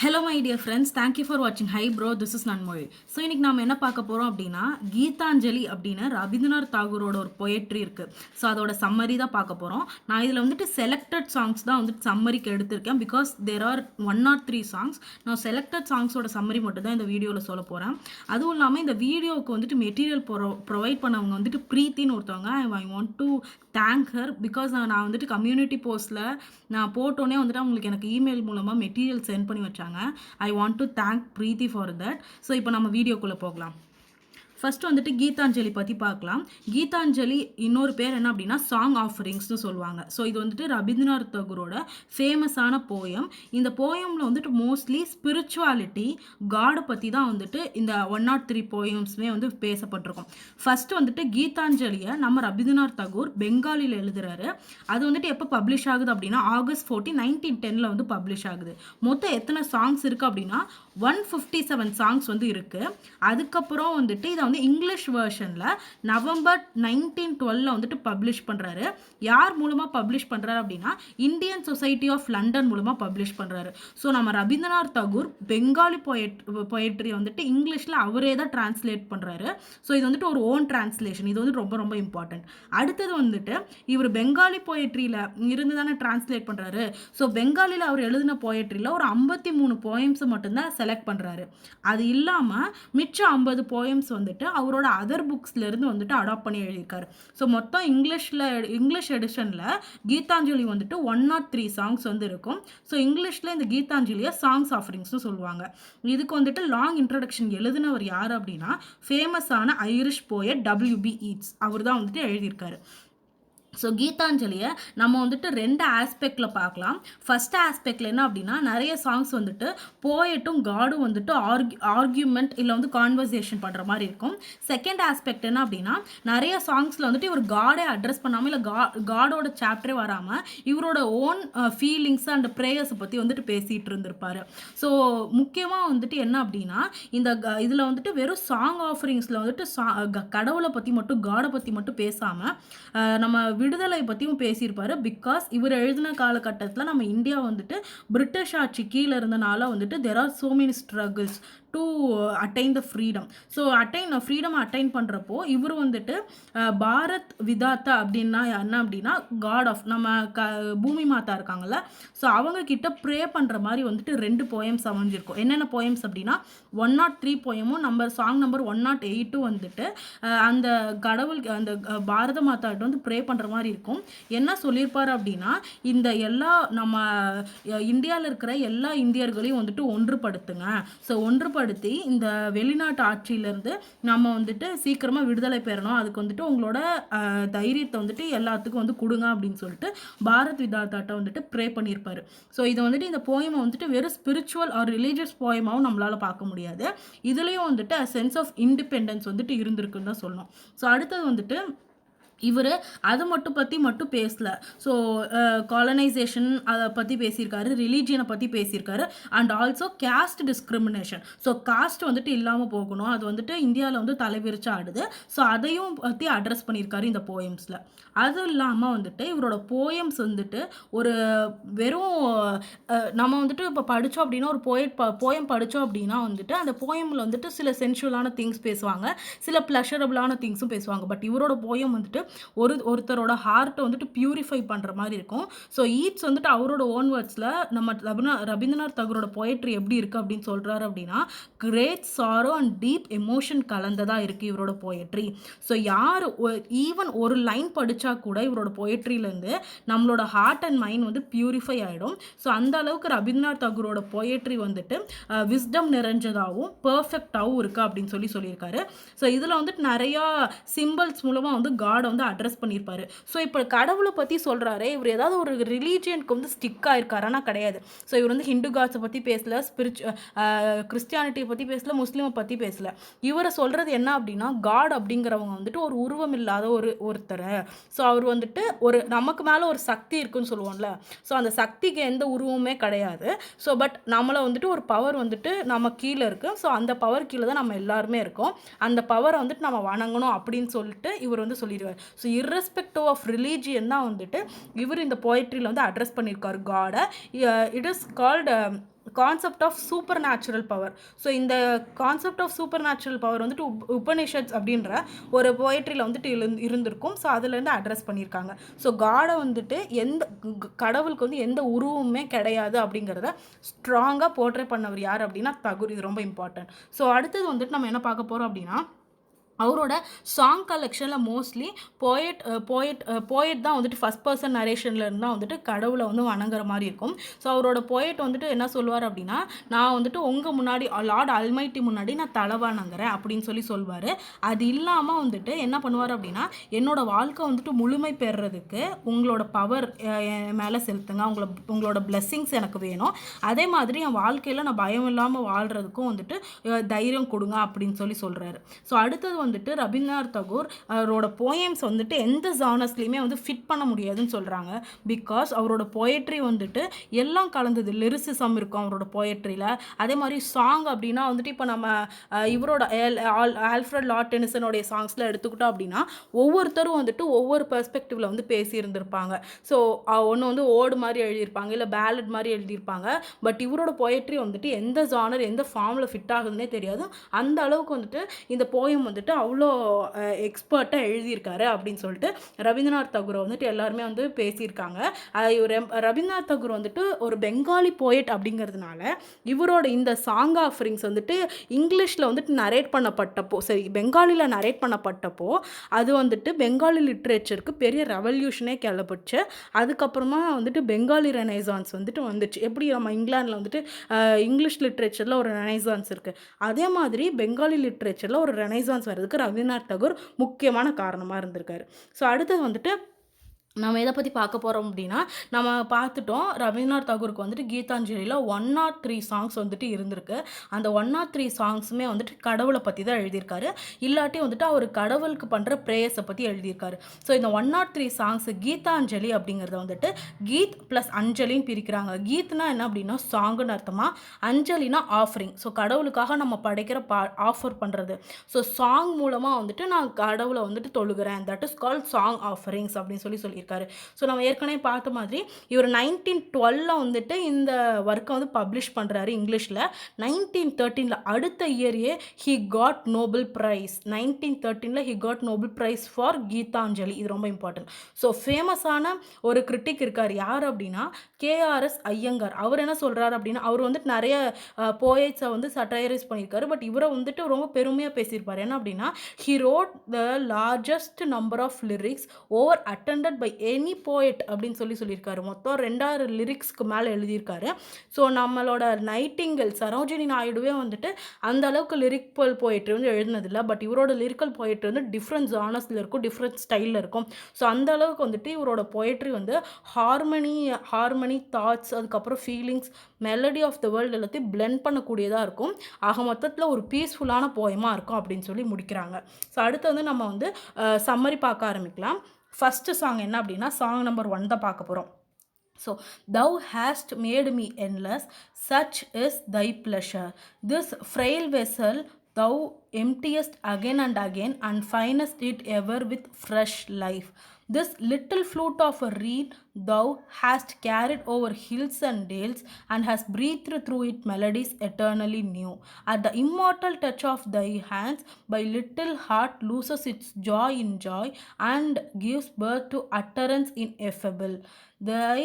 Hello my dear friends, thank you for வாட்சிங். Hi bro, this is Nanmozhi. So இன்றைக்கி நம்ம என்ன பார்க்க போகிறோம் அப்படின்னா, கீதாஞ்சலி அப்படின்னு ரவீந்திரநாத் தாகூரோட ஒரு பொயட்ரி இருக்குது. ஸோ அதோட சம்மரி தான் பார்க்க போகிறோம். நான் இதில் வந்துட்டு செலக்டட் சாங்ஸ் தான் வந்துட்டு சம்மரிக்கு எடுத்திருக்கேன். Because there are 103 songs. நான் செலக்டட் சாங்ஸோட சம்மரி மட்டும் தான் இந்த வீடியோவில் சொல்ல போகிறேன். அதுவும் இல்லாமல் இந்த வீடியோவுக்கு வந்துட்டு மெட்டீரியல் ப்ரொவைட் பண்ணவங்க வந்துட்டு ப்ரீத்தின்னு ஒருத்தவங்க. I want to thank her. Because நான் வந்துட்டு கம்யூனிட்டி போஸ்ட்டில் நான் போட்டோன்னே வந்துட்டு அவங்களுக்கு எனக்கு இமெயில் மூலமாக மெட்டீரியல் சென்ட் பண்ணி வச்சாங்க. I want to thank Preeti for that. So இப்போ நம்ம வீடியோக்குள்ளே போகலாம். ஃபர்ஸ்ட் வந்துட்டு கீதாஞ்சலி பற்றி பார்க்கலாம். கீதாஞ்சலி இன்னொரு பேர் என்ன அப்படின்னா சாங் ஆஃபரிங்ஸ்னு சொல்லுவாங்க. ஸோ இது வந்துட்டு ரவீந்திரநாத் தாகூரோட ஃபேமஸான போயம். இந்த போயமில் வந்துட்டு மோஸ்ட்லி ஸ்பிரிச்சுவாலிட்டி, காடை பற்றி தான் வந்துட்டு இந்த 103 போயம்ஸுமே வந்து பேசப்பட்டிருக்கும். ஃபர்ஸ்ட் வந்துட்டு கீதாஞ்சலியை நம்ம ரவீந்திரநாத் தாகூர் பெங்காலியில் எழுதுறாரு. அது வந்துட்டு எப்போ பப்ளிஷ் ஆகுது அப்படின்னா August 14, 1910 வந்து பப்ளிஷ் ஆகுது. மொத்தம் எத்தனை சாங்ஸ் இருக்குது அப்படின்னா 157 சாங்ஸ் வந்து இருக்குது. அதுக்கப்புறம் வந்துட்டு இதை வந்து இங்கிலீஷ் வெர்ஷனில் நவம்பர் 1912 வந்துட்டு பப்ளிஷ் பண்ணுறாரு. யார் மூலமாக பப்ளிஷ் பண்ணுறாரு அப்படின்னா இந்தியன் சொசைட்டி ஆஃப் லண்டன் மூலமாக பப்ளிஷ் பண்ணுறாரு. ஸோ நம்ம ரவீந்திரநாத் தாகூர் பெங்காலி பொயட்ரி வந்துட்டு இங்கிலீஷில் அவரே தான் டிரான்ஸ்லேட் பண்ணுறாரு. ஸோ இது வந்துட்டு ஒரு ஓன் டிரான்ஸ்லேஷன். இது வந்து ரொம்ப ரொம்ப இம்பார்ட்டன்ட். அடுத்தது வந்துட்டு இவர் பெங்காலி பொயட்ரியில் இருந்து தானே டிரான்ஸ்லேட் பண்ணுறாரு. ஸோ பெங்காலியில் அவர் எழுதின பொயட்ரியில் ஒரு 53 போயம்ஸை மட்டும்தான் செலக்ட் பண்ணுறாரு. அது இல்லாமல் மிச்சம் 50 போயம்ஸ் வந்துட்டு அவரோட அதர் புக்ஸ்லேருந்து வந்துட்டு அடாப்ட் பண்ணி எழுதியிருக்காரு. ஸோ மொத்தம் இங்கிலீஷ் எடிஷனில் கீதாஞ்சலி வந்துட்டு 103 சாங்ஸ் வந்து இருக்கும். ஸோ இங்கிலீஷில் இந்த கீதாஞ்சலியை சாங்ஸ் ஆஃபரிங்ஸ்னு சொல்லுவாங்க. இதுக்கு வந்துட்டு லாங் இன்ட்ரடக்ஷன் எழுதினவர் யார் அப்படின்னா ஃபேமஸான ஐரிஷ் போயட் WB ஈட்ஸ். அவர் தான் வந்துட்டு எழுதியிருக்காரு. ஸோ கீதாஞ்சலியை நம்ம வந்துட்டு 2 ஆஸ்பெக்டில் பார்க்கலாம். ஃபஸ்ட் ஆஸ்பெக்டில் என்ன அப்படின்னா நிறைய சாங்ஸ் வந்துட்டு போயட்டும் காடும் வந்துட்டு ஆர்கியூமெண்ட் இல்லை வந்து கான்வர்சேஷன் பண்ணுற மாதிரி இருக்கும். செகண்ட் ஆஸ்பெக்ட் என்ன அப்படின்னா நிறைய சாங்ஸில் வந்துட்டு இவர் காடை அட்ரஸ் பண்ணாமல் இல்லை காடோட சாப்டரே வராமல் இவரோட ஓன் ஃபீலிங்ஸ் அண்ட் ப்ரேயர்ஸை பற்றி வந்துட்டு பேசிகிட்டு இருந்திருப்பார். ஸோ முக்கியமாக வந்துட்டு என்ன அப்படின்னா இந்த இதில் வந்துட்டு வெறும் சாங் ஆஃபரிங்ஸில் வந்துட்டு கடவுளை பற்றி மட்டும் காடை பற்றி மட்டும் பேசாமல் நம்ம விடுதலை பற்றியும் பேசியிருப்பார். பிகாஸ் இவர் எழுதின காலகட்டத்தில் நம்ம இந்தியா வந்துட்டு பிரிட்டிஷ் ஆட்சி கீழே இருந்தனால வந்துட்டு there are so many struggles to attain the freedom. So freedom attain பண்ணுறப்போ இவர் வந்துட்டு பாரத் விதாத்தா அப்படின்னா என்ன அப்படின்னா காட் ஆஃப் நம்ம பூமி மாதா இருக்காங்கல்ல, ஸோ அவங்க கிட்ட ப்ரே பண்ணுற மாதிரி வந்துட்டு 2 போயம்ஸ் அமைஞ்சிருக்கும். என்னென்ன போயம்ஸ் அப்படின்னா 103 போயமும் சாங் நம்பர் 108 வந்துட்டு அந்த கடவுள் அந்த பாரத மாதாட்ட வந்து ப்ரே பண்ணுற மாதிரி இருக்கும். என்ன சொல்லியிருப்பார் அப்படின்னா இந்த எல்லா நம்ம இந்தியாவில் இருக்கிற எல்லா இந்தியர்களையும் வந்துட்டு ஒன்றுபடுத்துங்க. ஸோ ஒன்றுபடுத்தி இந்த வெளிநாட்டு ஆட்சியிலேருந்து நம்ம வந்துட்டு சீக்கிரமாக விடுதலை பெறணும். அதுக்கு வந்துட்டு உங்களோட தைரியத்தை வந்துட்டு எல்லாத்துக்கும் வந்து கொடுங்க அப்படின்னு சொல்லிட்டு பாரத் விதாத்தாட்ட வந்துட்டு ப்ரே பண்ணியிருப்பாரு. ஸோ இதை வந்துட்டு இந்த போயமை வந்துட்டு வெறும் ஸ்பிரிச்சுவல் ஆர் ரிலீஜியஸ் போயமாகவும் நம்மளால் பார்க்க முடியாது. இதுலேயும் வந்துட்டு சென்ஸ் ஆஃப் இண்டிபெண்டன்ஸ் வந்துட்டு இருந்திருக்குன்னு தான் சொல்லணும். ஸோ அடுத்தது வந்துட்டு இவர் அதை மட்டும் பேசல. ஸோ காலனைசேஷன் அதை பற்றி பேசியிருக்காரு, ரிலீஜியனை பற்றி பேசியிருக்காரு, and also caste discrimination. So caste வந்துட்டு இல்லாமல் போகணும், அது வந்துட்டு இந்தியாவில் வந்து தலைவிரிச்சு ஆடுது. ஸோ அதையும் பற்றி அட்ரஸ் பண்ணியிருக்காரு இந்த போயம்ஸில். அது இல்லாமல் வந்துட்டு இவரோட போயம்ஸ் வந்துட்டு ஒரு வெறும் நம்ம வந்துட்டு இப்போ படித்தோம் அப்படின்னா ஒரு போயம் படித்தோம் அப்படின்னா வந்துட்டு அந்த போயமில் வந்துட்டு சில சென்சுவலான திங்ஸ் பேசுவாங்க, சில ப்ளஷரபிளான திங்ஸும் பேசுவாங்க. பட் இவரோட போயம் வந்துட்டு ஒருத்தரோட ஹார்ட்டை வந்துட்டு பியூரிஃபை பண்ணுற மாதிரி இருக்கும். ஸோ ஈட்ஸ் வந்துட்டு அவரோட ஓன் வேர்ட்ஸில் நம்ம ரவீந்திரநாத் தாகூரோட போயட்ரி எப்படி இருக்குது அப்படின்னு சொல்கிறாரு அப்படின்னா great sorrow and deep emotion கலந்ததாக இருக்குது இவரோட போயட்ரி. ஸோ யார் ஈவன் ஒரு லைன் படித்தா கூட இவரோட போயட்ரியிலேருந்து நம்மளோட ஹார்ட் அண்ட் மைண்ட் வந்து பியூரிஃபை ஆகிடும். ஸோ அந்த அளவுக்கு ரவீந்திரநாத் தாகூரோட போயட்ரி வந்துட்டு விஸ்டம் நிறைஞ்சதாகவும் பர்ஃபெக்டாகவும் இருக்குது அப்படின்னு சொல்லியிருக்காரு. ஸோ இதில் வந்துட்டு நிறையா சிம்பிள்ஸ் மூலமாக வந்து காடை வந்து அட்ரஸ் பண்ணியிருப்பாரு. ஸோ இப்போ கடவுளை பற்றி சொல்கிறாரு, இவர் ஏதாவது ஒரு ரிலீஜியனுக்கு வந்து ஸ்டிக் ஆயிருக்காருன்னா கிடையாது. ஸோ இவர் வந்து ஹிந்து காட்ஸை பற்றி பேசல, கிறிஸ்டியானிட்டியை பற்றி பேசல, முஸ்லீமை பற்றி பேசல. இவரை சொல்கிறது என்ன அப்படின்னா காட் அப்படிங்கிறவங்க வந்துட்டு ஒரு உருவம் இல்லாத ஒருத்தர். ஸோ அவர் வந்துட்டு ஒரு நமக்கு மேலே ஒரு சக்தி இருக்குன்னு சொல்லுவோம்ல, ஸோ அந்த சக்திக்கு எந்த உருவமே கிடையாது. ஸோ பட் நம்மளை வந்துட்டு ஒரு பவர் வந்துட்டு நம்ம கீழே இருக்குது. ஸோ அந்த பவர் கீழே தான் நம்ம எல்லாருமே இருக்கோம். அந்த பவரை வந்துட்டு நம்ம வணங்கணும் அப்படின்னு சொல்லிட்டு இவர் வந்து சொல்லிடுவார். ஸோ irrespective ஆஃப் ரிலீஜியன் தான் வந்துட்டு இவர் இந்த போயட்ரியில் வந்து அட்ரஸ் பண்ணியிருக்காரு காடை. It is called concept of super natural power. So இந்த concept of super natural power வந்துட்டு உபனிஷத்ஸ் அப்படின்ற ஒரு போயட்ரியில் வந்துட்டு இருந்திருக்கும். ஸோ அதுலேருந்து அட்ரஸ் பண்ணியிருக்காங்க. ஸோ காடை வந்துட்டு கடவுளுக்கு வந்து எந்த உருவமே கிடையாது அப்படிங்கிறத ஸ்ட்ராங்காக போர்ட்ரே பண்ணவர் யார் அப்படின்னா தகுர். இது ரொம்ப இம்பார்ட்டன்ட். ஸோ அடுத்தது வந்துட்டு நம்ம என்ன பார்க்க போகிறோம் அப்படின்னா அவரோட சாங் கலெக்ஷனில் மோஸ்ட்லி போயட் தான் வந்துட்டு ஃபஸ்ட் பர்சன் நரேஷனில் இருந்தால் வந்துட்டு கடவுளை வந்து வணங்குற மாதிரி இருக்கும். ஸோ அவரோட போயட் வந்துட்டு என்ன சொல்லுவார் அப்படின்னா, நான் வந்துட்டு உங்கள் முன்னாடி லார்ட் அல்மைட்டி முன்னாடி நான் தலை வணங்குறேன் அப்படின்னு சொல்லுவார். அது இல்லாமல் வந்துட்டு என்ன பண்ணுவார் அப்படின்னா, என்னோட வாழ்க்கை வந்துட்டு முழுமை பெறுறதுக்கு உங்களோட பவர் மேலே செலுத்துங்க, உங்களோட பிளெஸ்ஸிங்ஸ் எனக்கு வேணும், அதே மாதிரி என் வாழ்க்கையில் நான் பயம் இல்லாமல் வாழ்கிறதுக்கும் வந்துட்டு தைரியம் கொடுங்க அப்படின்னு சொல்கிறாரு. ஸோ அடுத்தது வந்துட்டு ரவீந்திரநாத் தாகூர் அவரோட போயம்ஸ் வந்துட்டு எந்த ஜானர்ஸ்லையுமே வந்து ஃபிட் பண்ண முடியாதுன்னு சொல்கிறாங்க. பிகாஸ் அவரோட போயட்ரி வந்துட்டு எல்லாம் கலந்தது. லிரிசிசம் இருக்கும் அவரோட போயட்ரியில். அதே மாதிரி சாங் அப்படின்னா வந்துட்டு இப்போ நம்ம இவரோட ஆல்ஃப்ரட் லார்ட் டெனிசனுடைய சாங்ஸில் எடுத்துக்கிட்டோம் அப்படின்னா ஒவ்வொருத்தரும் வந்துட்டு ஒவ்வொரு பெர்ஸ்பெக்டிவில் வந்து பேசியிருந்திருப்பாங்க. ஸோ ஒன்று வந்து ஓடு மாதிரி எழுதியிருப்பாங்க, இல்லை பேலட் மாதிரி எழுதியிருப்பாங்க. பட் இவரோட போயட்ரி வந்துட்டு எந்த ஜானர் எந்த ஃபார்மில் ஃபிட் ஆகுதுன்னே தெரியாது. அந்த அளவுக்கு வந்துட்டு இந்த போயம் வந்துட்டு அவ்வளோ எக்ஸ்பர்ட்டாக எழுதியிருக்காரு அப்படின்னு சொல்லிட்டு ரவீந்திரநாத் தாகூரை வந்துட்டு எல்லாருமே வந்து பேசியிருக்காங்க. ரவீந்திரநாத் தாகூர் வந்துட்டு ஒரு பெங்காலி போயட் அப்படிங்கிறதுனால இவரோட இந்த சாங் ஆஃபரிங்ஸ் வந்துட்டு இங்கிலீஷில் வந்துட்டு நரேட் பண்ணப்பட்டப்போ, பெங்காலியில் நரேட் பண்ணப்பட்டப்போ அது வந்துட்டு பெங்காலி லிட்ரேச்சருக்கு பெரிய ரெவல்யூஷனே கிளப்பிச்சு. அதுக்கப்புறமா வந்துட்டு பெங்காலி ரெனைசான்ஸ் வந்துட்டு வந்துச்சு. எப்படி நம்ம இங்கிலாண்டில் வந்துட்டு இங்கிலீஷ் லிட்ரேச்சரில் ஒரு ரெனைசான்ஸ் இருக்குது, அதே மாதிரி பெங்காலி லிட்ரேச்சரில் ஒரு ரெனைசான்ஸ் வருதுக்கு ரவீந்திரநாத் தாகூர் முக்கியமான காரணமாக இருந்திருக்காரு. ஸோ அடுத்தது வந்துட்டு நம்ம எதை பற்றி பார்க்க போகிறோம் அப்படின்னா, நம்ம பார்த்துட்டோம் ரவீந்திரநாத் தாகூருக்கு வந்துட்டு கீதாஞ்சலியில் 103 சாங்ஸ் வந்துட்டு இருந்திருக்கு. அந்த 103 சாங்ஸுமே வந்துட்டு கடவுளை பற்றி தான் எழுதியிருக்காரு. இல்லாட்டி வந்துட்டு அவர் கடவுளுக்கு பண்ணுற ப்ரேயர்ஸை பற்றி எழுதியிருக்காரு. ஸோ இந்த 103 சாங்ஸ் கீதாஞ்சலி அப்படிங்கிறத வந்துட்டு கீத் ப்ளஸ் அஞ்சலின்னு பிரிக்கிறாங்க. கீத்னா என்ன அப்படின்னா சாங்குன்னு அர்த்தமா, அஞ்சலினா ஆஃபரிங். ஸோ கடவுளுக்காக நம்ம படைக்கிற ஆஃபர் பண்ணுறது. ஸோ சாங் மூலமாக வந்துட்டு நான் கடவுளை வந்துட்டு தொழுகிறேன், that is called song offerings அப்படின்னு சொல்லியிருக்காரு. ஸோ நம்ம ஏற்கனவே பார்த்த மாதிரி இவர் 1912 வந்துட்டு இந்த ஒர்க்கை வந்து பப்ளிஷ் பண்ணுறாரு இங்கிலீஷில். 1913 அடுத்த இயரையே he got Nobel prize. 1913 he got Nobel prize for Gitanjali. இது ரொம்ப இம்பார்ட்டன்ட். ஸோ ஃபேமஸான ஒரு கிரிட்டிக் இருக்கார், யார் அப்படின்னா KRS ஐயங்கார். அவர் என்ன சொல்கிறார் அப்படின்னா, அவர் வந்துட்டு நிறைய போயட்ஸை வந்து சட்டைரைஸ் பண்ணியிருக்காரு. பட் இவரை வந்துட்டு ரொம்ப பெருமையாக பேசியிருப்பார். என்ன அப்படின்னா, he wrote the largest number of lyrics over attended by any poet அப்படின்னு சொல்லியிருக்காரு. மொத்தம் 2000 லிரிக்ஸ்க்கு மேலே எழுதியிருக்காரு. ஸோ நம்மளோட நைட்டிங்கல் சரோஜினி நாயுடுவே வந்துட்டு அந்த அளவுக்கு லிரிக்கல் போயட்ரி வந்து எழுதினதில்லை. பட் இவரோட லிரிக்கல் போயட்ரி வந்து டிஃப்ரெண்ட் ஜானர்ஸில் இருக்கும், டிஃப்ரெண்ட் ஸ்டைலில் இருக்கும். ஸோ அந்த அளவுக்கு வந்துட்டு இவரோட போயட்ரி வந்து ஹார்மனி தாட்ஸ், அதுக்கப்புறம் feelings, melody of the world எல்லாத்தையும் பிளெண்ட் பண்ணக்கூடியதாக இருக்கும். ஆக மொத்தத்தில் ஒரு பீஸ்ஃபுல்லான போயமாக இருக்கும் அப்படின்னு சொல்லி முடிக்கிறாங்க. ஸோ அடுத்து வந்து நம்ம வந்து சம்மரி பார்க்க ஆரம்பிக்கலாம். ஃபஸ்ட்டு சாங் என்ன அப்படின்னா சாங் நம்பர் 1 தான் பார்க்க போகிறோம். So thou hast made me endless, such is thy pleasure. This frail vessel thou emptiest again and again, and finest it ever with fresh life. This little flute of a reed thou hast carried over hills and dales, and hast breathed through it melodies eternally new. At the immortal touch of thy hands, my little heart loses its joy in joy, and gives birth to utterance ineffable. Thy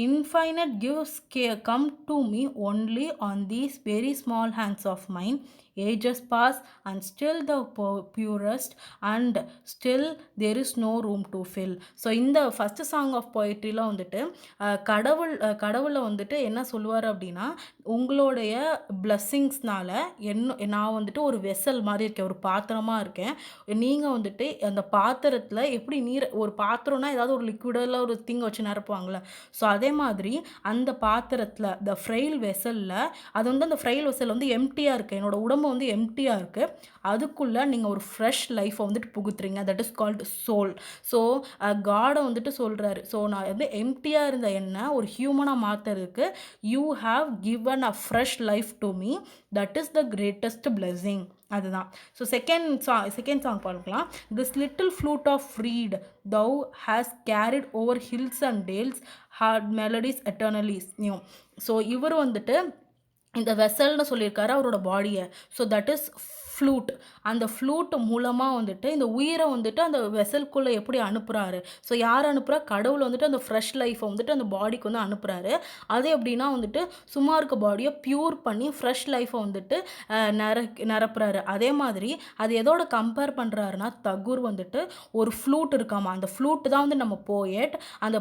infinite gifts come to me only on these very small hands of mine. Ages pass, and still the purest, and still there is no room to fill. So இந்த first song of போய்ட்ரியில் வந்துட்டு கடவுளை வந்துட்டு என்ன சொல்லுவார் அப்படின்னா, உங்களுடைய பிளஸ்ஸிங்ஸ்னால் நான் வந்துட்டு ஒரு வெசல் மாதிரி இருக்கேன், ஒரு பாத்திரமாக இருக்கேன். நீங்கள் வந்துட்டு அந்த பாத்திரத்தில் எப்படி நீர், ஒரு பாத்திரம்னா ஏதாவது ஒரு லிக்விடில் ஒரு திங் வச்சு நிரப்புவாங்களே, ஸோ அதே மாதிரி அந்த பாத்திரத்தில் த ஃப்ரெயில் வெசலில் அது வந்து அந்த ஃப்ரெயில் வெசல் வந்து எம்டியாக இருக்குது, என்னோடய உடம்பு வந்து எம்டியாக இருக்குது, அதுக்குள்ளே நீங்கள் ஒரு ஃப்ரெஷ் லைஃப்பை வந்துட்டு புகுத்துறீங்க, that is called soul. So காடை வந்துட்டு சொல்கிறாரு, ஸோ நான் வந்து எம்டியாக இருந்த என்ன ஒரு ஹியூமனாக மாற்றுறதுக்கு you have given a fresh life to me, that is the greatest blessing. அதுதான். ஸோ செகண்ட் சாங் பார்க்கலாம். This little flute of reed thou has carried over hills and dales hard melodies eternally new. So இவர் வந்துட்டு இந்த வெசல்னு சொல்லியிருக்காரு அவரோட பாடியை. So that is flute. அந்த flute மூலமாக வந்துட்டு இந்த உயிரை வந்துட்டு அந்த வெசல்குள்ளே எப்படி அனுப்புகிறாரு. ஸோ யார் அனுப்புகிறா? கடவுள் வந்துட்டு அந்த ஃப்ரெஷ் லைஃப்பை வந்துட்டு அந்த பாடிக்கு வந்து அனுப்புகிறாரு. அது எப்படின்னா வந்துட்டு சும்மா இருக்க பாடியை ப்யூர் பண்ணி ஃப்ரெஷ் லைஃப்பை வந்துட்டு நிரப்புறாரு. அதே மாதிரி அது எதோட கம்பேர் பண்ணுறாருன்னா, தகுர் வந்துட்டு ஒரு ஃப்ளூட் இருக்காமா. அந்த ஃப்ளூட் தான் வந்து நம்ம போயட். அந்த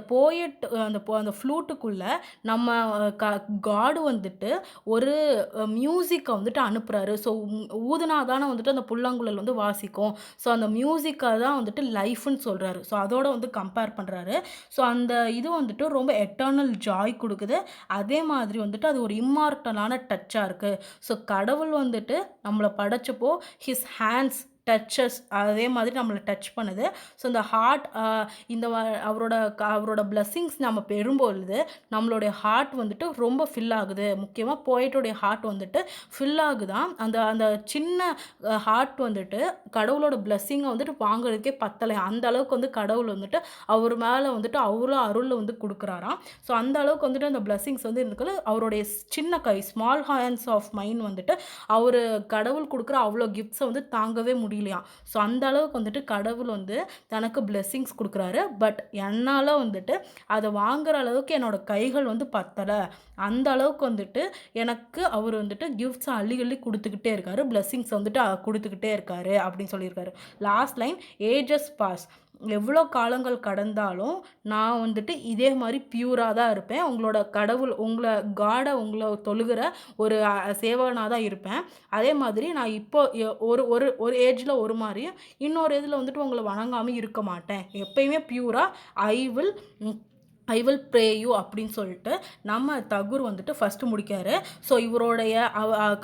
ஃப்ளூட்டுக்குள்ளே நம்ம காடு வந்துட்டு ஒரு மியூசிக்கை வந்துட்டு அனுப்புகிறாரு. ஸோ ஊதுனா தானே வந்துட்டு அந்த புல்லாங்குழல் வந்து வாசிக்கும். ஸோ அந்த மியூசிக்காக தான் வந்துட்டு லைஃப்னு சொல்கிறாரு. ஸோ அதோட வந்து கம்பேர் பண்ணுறாரு. ஸோ அந்த இது வந்துட்டு ரொம்ப எட்டர்னல் ஜாய் கொடுக்குது. அதே மாதிரி வந்துட்டு அது ஒரு இம்மார்ட்டலான டச்சாக இருக்குது. ஸோ கடவுள் வந்துட்டு நம்மளை படைச்சப்போ ஹிஸ் ஹேண்ட்ஸ் டச்சஸ் அதே மாதிரி நம்மளை டச் பண்ணுது. ஸோ இந்த ஹார்ட் இந்த அவரோட பிளெஸ்ஸிங்ஸ் நம்ம பெறும்பொழுது நம்மளுடைய ஹார்ட் வந்துட்டு ரொம்ப ஃபில் ஆகுது. முக்கியமாக போய்ட்டோடைய ஹார்ட் வந்துட்டு ஃபில் ஆகுதான். அந்த சின்ன ஹார்ட் வந்துட்டு கடவுளோட பிளெஸ்ஸிங்கை வந்துட்டு வாங்குறதுக்கே பத்தலை. அந்த அளவுக்கு வந்து கடவுள் வந்துட்டு அவர் மேலே வந்துட்டு அவ்வளோ அருள் வந்து கொடுக்குறாராம். ஸோ அந்த அளவுக்கு வந்துட்டு அந்த பிளெஸ்ஸிங்ஸ் வந்து இருக்குது. அவருடைய சின்ன கை ஸ்மால் ஹேண்ட்ஸ் ஆஃப் மைண்ட் வந்துட்டு அவர் கடவுள் கொடுக்குற அவ்வளோ கிஃப்ட்ஸை வந்து தாங்கவே முடியலையா. ஸோ அந்த அளவுக்கு வந்துட்டு கடவுள் வந்து தனக்கு பிளெஸ்ஸிங்ஸ் கொடுக்குறாரு. பட் என்னால் வந்துட்டு அதை வாங்குற அளவுக்கு என்னோட கைகள் வந்து பத்தலை. அந்த அளவுக்கு வந்துட்டு எனக்கு அவர் வந்துட்டு கிஃப்ட்ஸை அள்ளி அள்ளி கொடுத்துக்கிட்டே இருக்காரு. பிளெஸ்ஸிங்ஸ் வந்துட்டு கொடுத்துக்கிட்டே இருக்காரு அப்படின்னு சொல்லியிருக்காரு. லாஸ்ட் லைன், ஏஜஸ் பாஸ், எவ்வளோ காலங்கள் கடந்தாலும் நான் வந்துட்டு இதே மாதிரி பியூராக தான் இருப்பேன். உங்களோட கடவுள் உங்களை தொழுகிற ஒரு சேவகனாக தான் இருப்பேன். அதே மாதிரி நான் இப்போ ஒரு ஏஜில் ஒரு மாதிரியும் இன்னொரு இதில் வந்துட்டு உங்களை வணங்காமல் இருக்க மாட்டேன். எப்பயுமே பியூராக ஐ வில் ப்ரே யூ அப்படின்னு சொல்லிட்டு நம்ம தகுர் வந்துட்டு ஃபஸ்ட்டு முடிக்காரு. ஸோ இவருடைய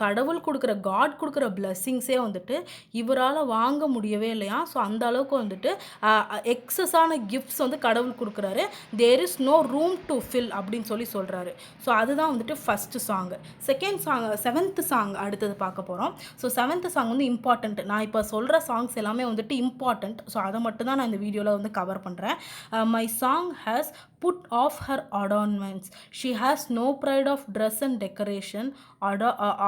கடவுள் காட் கொடுக்குற பிளெஸ்ஸிங்ஸே வந்துட்டு இவரால் வாங்க முடியவே இல்லையா. ஸோ அந்த அளவுக்கு வந்துட்டு எக்ஸஸான கிஃப்ட்ஸ் வந்து கடவுள் கொடுக்குறாரு. There is no room to fill அப்படின்னு சொல்கிறாரு. ஸோ அதுதான் வந்துட்டு ஃபஸ்ட்டு சாங்கு. செவன்த்து சாங் அடுத்தது பார்க்க போகிறோம். ஸோ செவன்த்து சாங் வந்து இம்பார்ட்டண்ட். நான் இப்போ சொல்கிற சாங்ஸ் எல்லாமே வந்துட்டு இம்பார்ட்டண்ட். ஸோ அதை மட்டும் தான் நான் இந்த வீடியோவில் வந்து கவர் பண்ணுறேன். My song has put off her adornments. She has no pride of dress and decoration.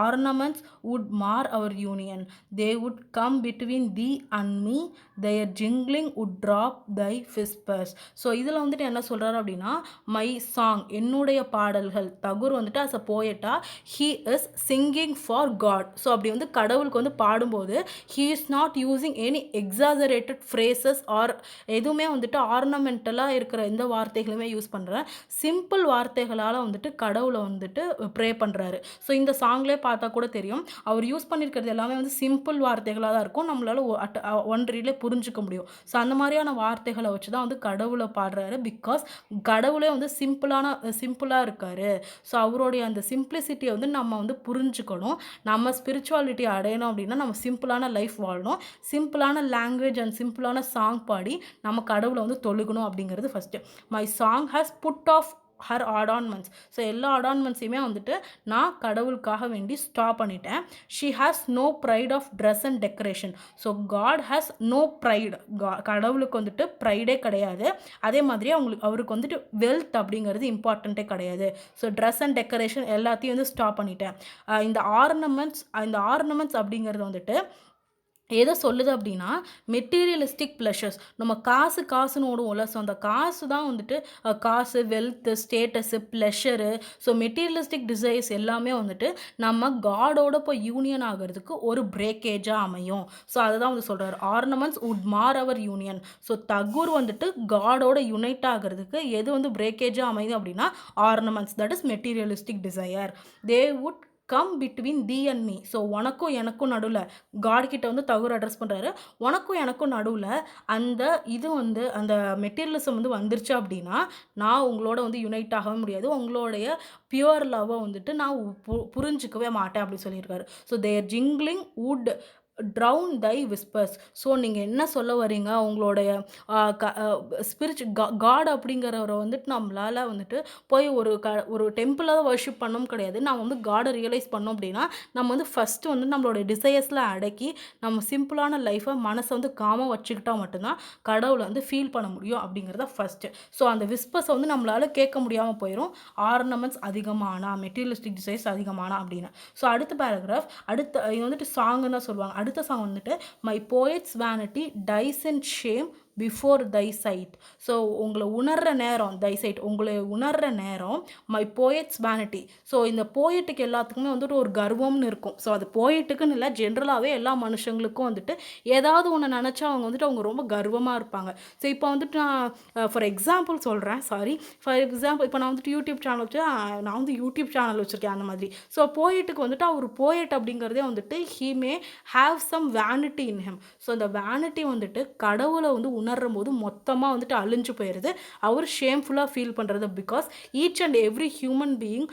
Ornaments would mar our union. They would come between thee and me. Their jingling would drop thy whispers. So இதில் வந்துட்டு என்ன சொல்கிறாரு அப்படின்னா, my song என்னுடைய பாடல்கள். தகுர் வந்துட்டு as a போயட்டா he is singing for God. So அப்படி வந்து கடவுளுக்கு வந்து பாடும்போது he is not using any exaggerated phrases or எதுவுமே வந்துட்டு ஆர்னமெண்டலாக இருக்கிற எந்த வார்த்தைகளுமே யூஸ் பண்ணுறேன். சிம்பிள் வார்த்தைகளால் வந்துட்டு கடவுளை வந்துட்டு ப்ரே பண்ணுறாரு. ஸோ இந்த சாங்லேயே பார்த்தா கூட தெரியும் அவர் யூஸ் பண்ணியிருக்கிறது எல்லாமே வந்து சிம்பிள் வார்த்தைகளாக தான் இருக்கும். நம்மளால் ஒன்றிலே புரிஞ்சுக்க முடியும். ஸோ அந்த மாதிரியான வார்த்தைகளை வச்சு தான் வந்து கடவுளை பாடுறாரு. பிகாஸ் கடவுளே வந்து சிம்பிளாக இருக்கார். ஸோ அவருடைய அந்த சிம்பிளிசிட்டியை வந்து நம்ம வந்து புரிஞ்சுக்கணும். நம்ம ஸ்பிரிச்சுவாலிட்டி அடையணும் அப்படின்னா நம்ம சிம்பிளான லைஃப் வாழணும். சிம்பிளான லாங்குவேஜ் அண்ட் சிம்பிளான சாங் பாடி நம்ம கடவுளை வந்து தொழுகணும் அப்படிங்கிறது first. My song has put off her adornments. So எல்லா அடான்மெண்ட்ஸையுமே வந்துட்டு நான் கடவுளுக்காக வேண்டி ஸ்டாப் பண்ணிட்டேன். she has no pride of dress and decoration. So God has no pride. கடவுளுக்கு வந்துட்டு ப்ரைடே கிடையாது. அதே மாதிரி அவருக்கு வந்துட்டு வெல்த் அப்படிங்கிறது இம்பார்ட்டண்ட்டே கிடையாது. ஸோ ட்ரெஸ் அண்ட் டெக்கரேஷன் எல்லாத்தையும் வந்து ஸ்டாப் பண்ணிட்டேன். இந்த ஆர்னமெண்ட்ஸ் அப்படிங்கிறது வந்துட்டு எதை சொல்லுது அப்படின்னா, மெட்டீரியலிஸ்டிக் ப்ளஷர்ஸ். நம்ம காசுன்னு ஓடுவோம்ல. ஸோ அந்த காசு தான் வந்துட்டு காசு, wealth, status, pleasure, so materialistic desires எல்லாமே வந்துட்டு நம்ம காடோட போய் யூனியன் ஆகிறதுக்கு ஒரு பிரேக்கேஜாக அமையும். ஸோ அதை தான் வந்து சொல்கிறார். ஆர்னமெண்ட்ஸ் வுட் மார் அவர் யூனியன். ஸோ தகுர் வந்துட்டு காடோட யுனைட் ஆகிறதுக்கு எது வந்து பிரேக்கேஜாக அமையுது அப்படின்னா ornaments. That is materialistic desire. They would come between thee and me. So உனக்கும் எனக்கும் நடுவில் காட்கிட்ட வந்து தகுர் அட்ரஸ் பண்ணுறாரு. உனக்கும் எனக்கும் நடுவில் அந்த மெட்டீரியலிசம் வந்து வந்துருச்சு அப்படின்னா நான் உங்களோட வந்து யுனைட் ஆகவே முடியாது. உங்களுடைய பியூர் லவ்வை வந்துட்டு நான் புரிஞ்சிக்கவே மாட்டேன் அப்படி சொல்லியிருக்காரு. So their jingling would drown thy whispers. So நீங்கள் என்ன சொல்ல வரீங்க? உங்களுடைய காட் அப்படிங்கிறவரை வந்துட்டு நம்மளால் வந்துட்டு போய் ஒரு டெம்பிளாக வர்ஷிப் பண்ணவும் கிடையாது. நம்ம வந்து காடை ரியலைஸ் பண்ணோம் அப்படின்னா நம்ம வந்து ஃபஸ்ட்டு வந்து நம்மளோட டிசையர்ஸில் அடக்கி நம்ம சிம்பிளான லைஃப்பை மனசை வந்து காமாக வச்சுக்கிட்டா மட்டும்தான் கடவுளை வந்து ஃபீல் பண்ண முடியும் அப்படிங்கிறத ஃபஸ்ட்டு. ஸோ அந்த விஸ்பர்ஸை வந்து நம்மளால் கேட்க முடியாமல் போயிடும், ஆர்னமெண்ட்ஸ் அதிகமானா, மெட்டீரியலிஸ்டிக் டிசைர்ஸ் அதிகமானா அப்படின்னு. ஸோ அடுத்த பேராகிராஃப், இது வந்துட்டு சாங்குன்னு தான் சொல்லுவாங்க. அடுத்த சாங் வந்துட்டு my poet's vanity dies in shame before thy sight. So உங்களை உணர்கிற நேரம், தை சைட் உங்களை உணர்கிற நேரம் மை போயட்ஸ் வேனிட்டி. ஸோ இந்த போயட்டுக்கு எல்லாத்துக்குமே வந்துட்டு ஒரு கர்வம்னு இருக்கும். ஸோ அது போயட்டுக்குன்னு இல்லை, ஜென்ரலாகவே எல்லா மனுஷங்களுக்கும் வந்துட்டு ஏதாவது ஒன்று நினச்சா அவங்க வந்துட்டு அவங்க ரொம்ப கர்வமாக இருப்பாங்க. ஸோ இப்போ வந்துட்டு நான் ஃபார் எக்ஸாம்பிள் சொல்கிறேன், ஃபார் எக்ஸாம்பிள் இப்போ நான் வந்துட்டு யூடியூப் சேனல் வச்சு நான் வந்து யூடியூப் சேனல் வச்சுருக்கேன் அந்த மாதிரி. ஸோ போயட்டுக்கு வந்துட்டு அவர் போயட் அப்படிங்கிறதே வந்துட்டு he may have some vanity in him. So அந்த வேனிட்டி வந்துட்டு கடவுளை வந்து உணரும் போது மொத்தமாக வந்துட்டு அழிஞ்சு போயிடுது. அவர் ஷேம்ஃபுல்லாக ஃபீல் பண்ணுறது. Because each and every human being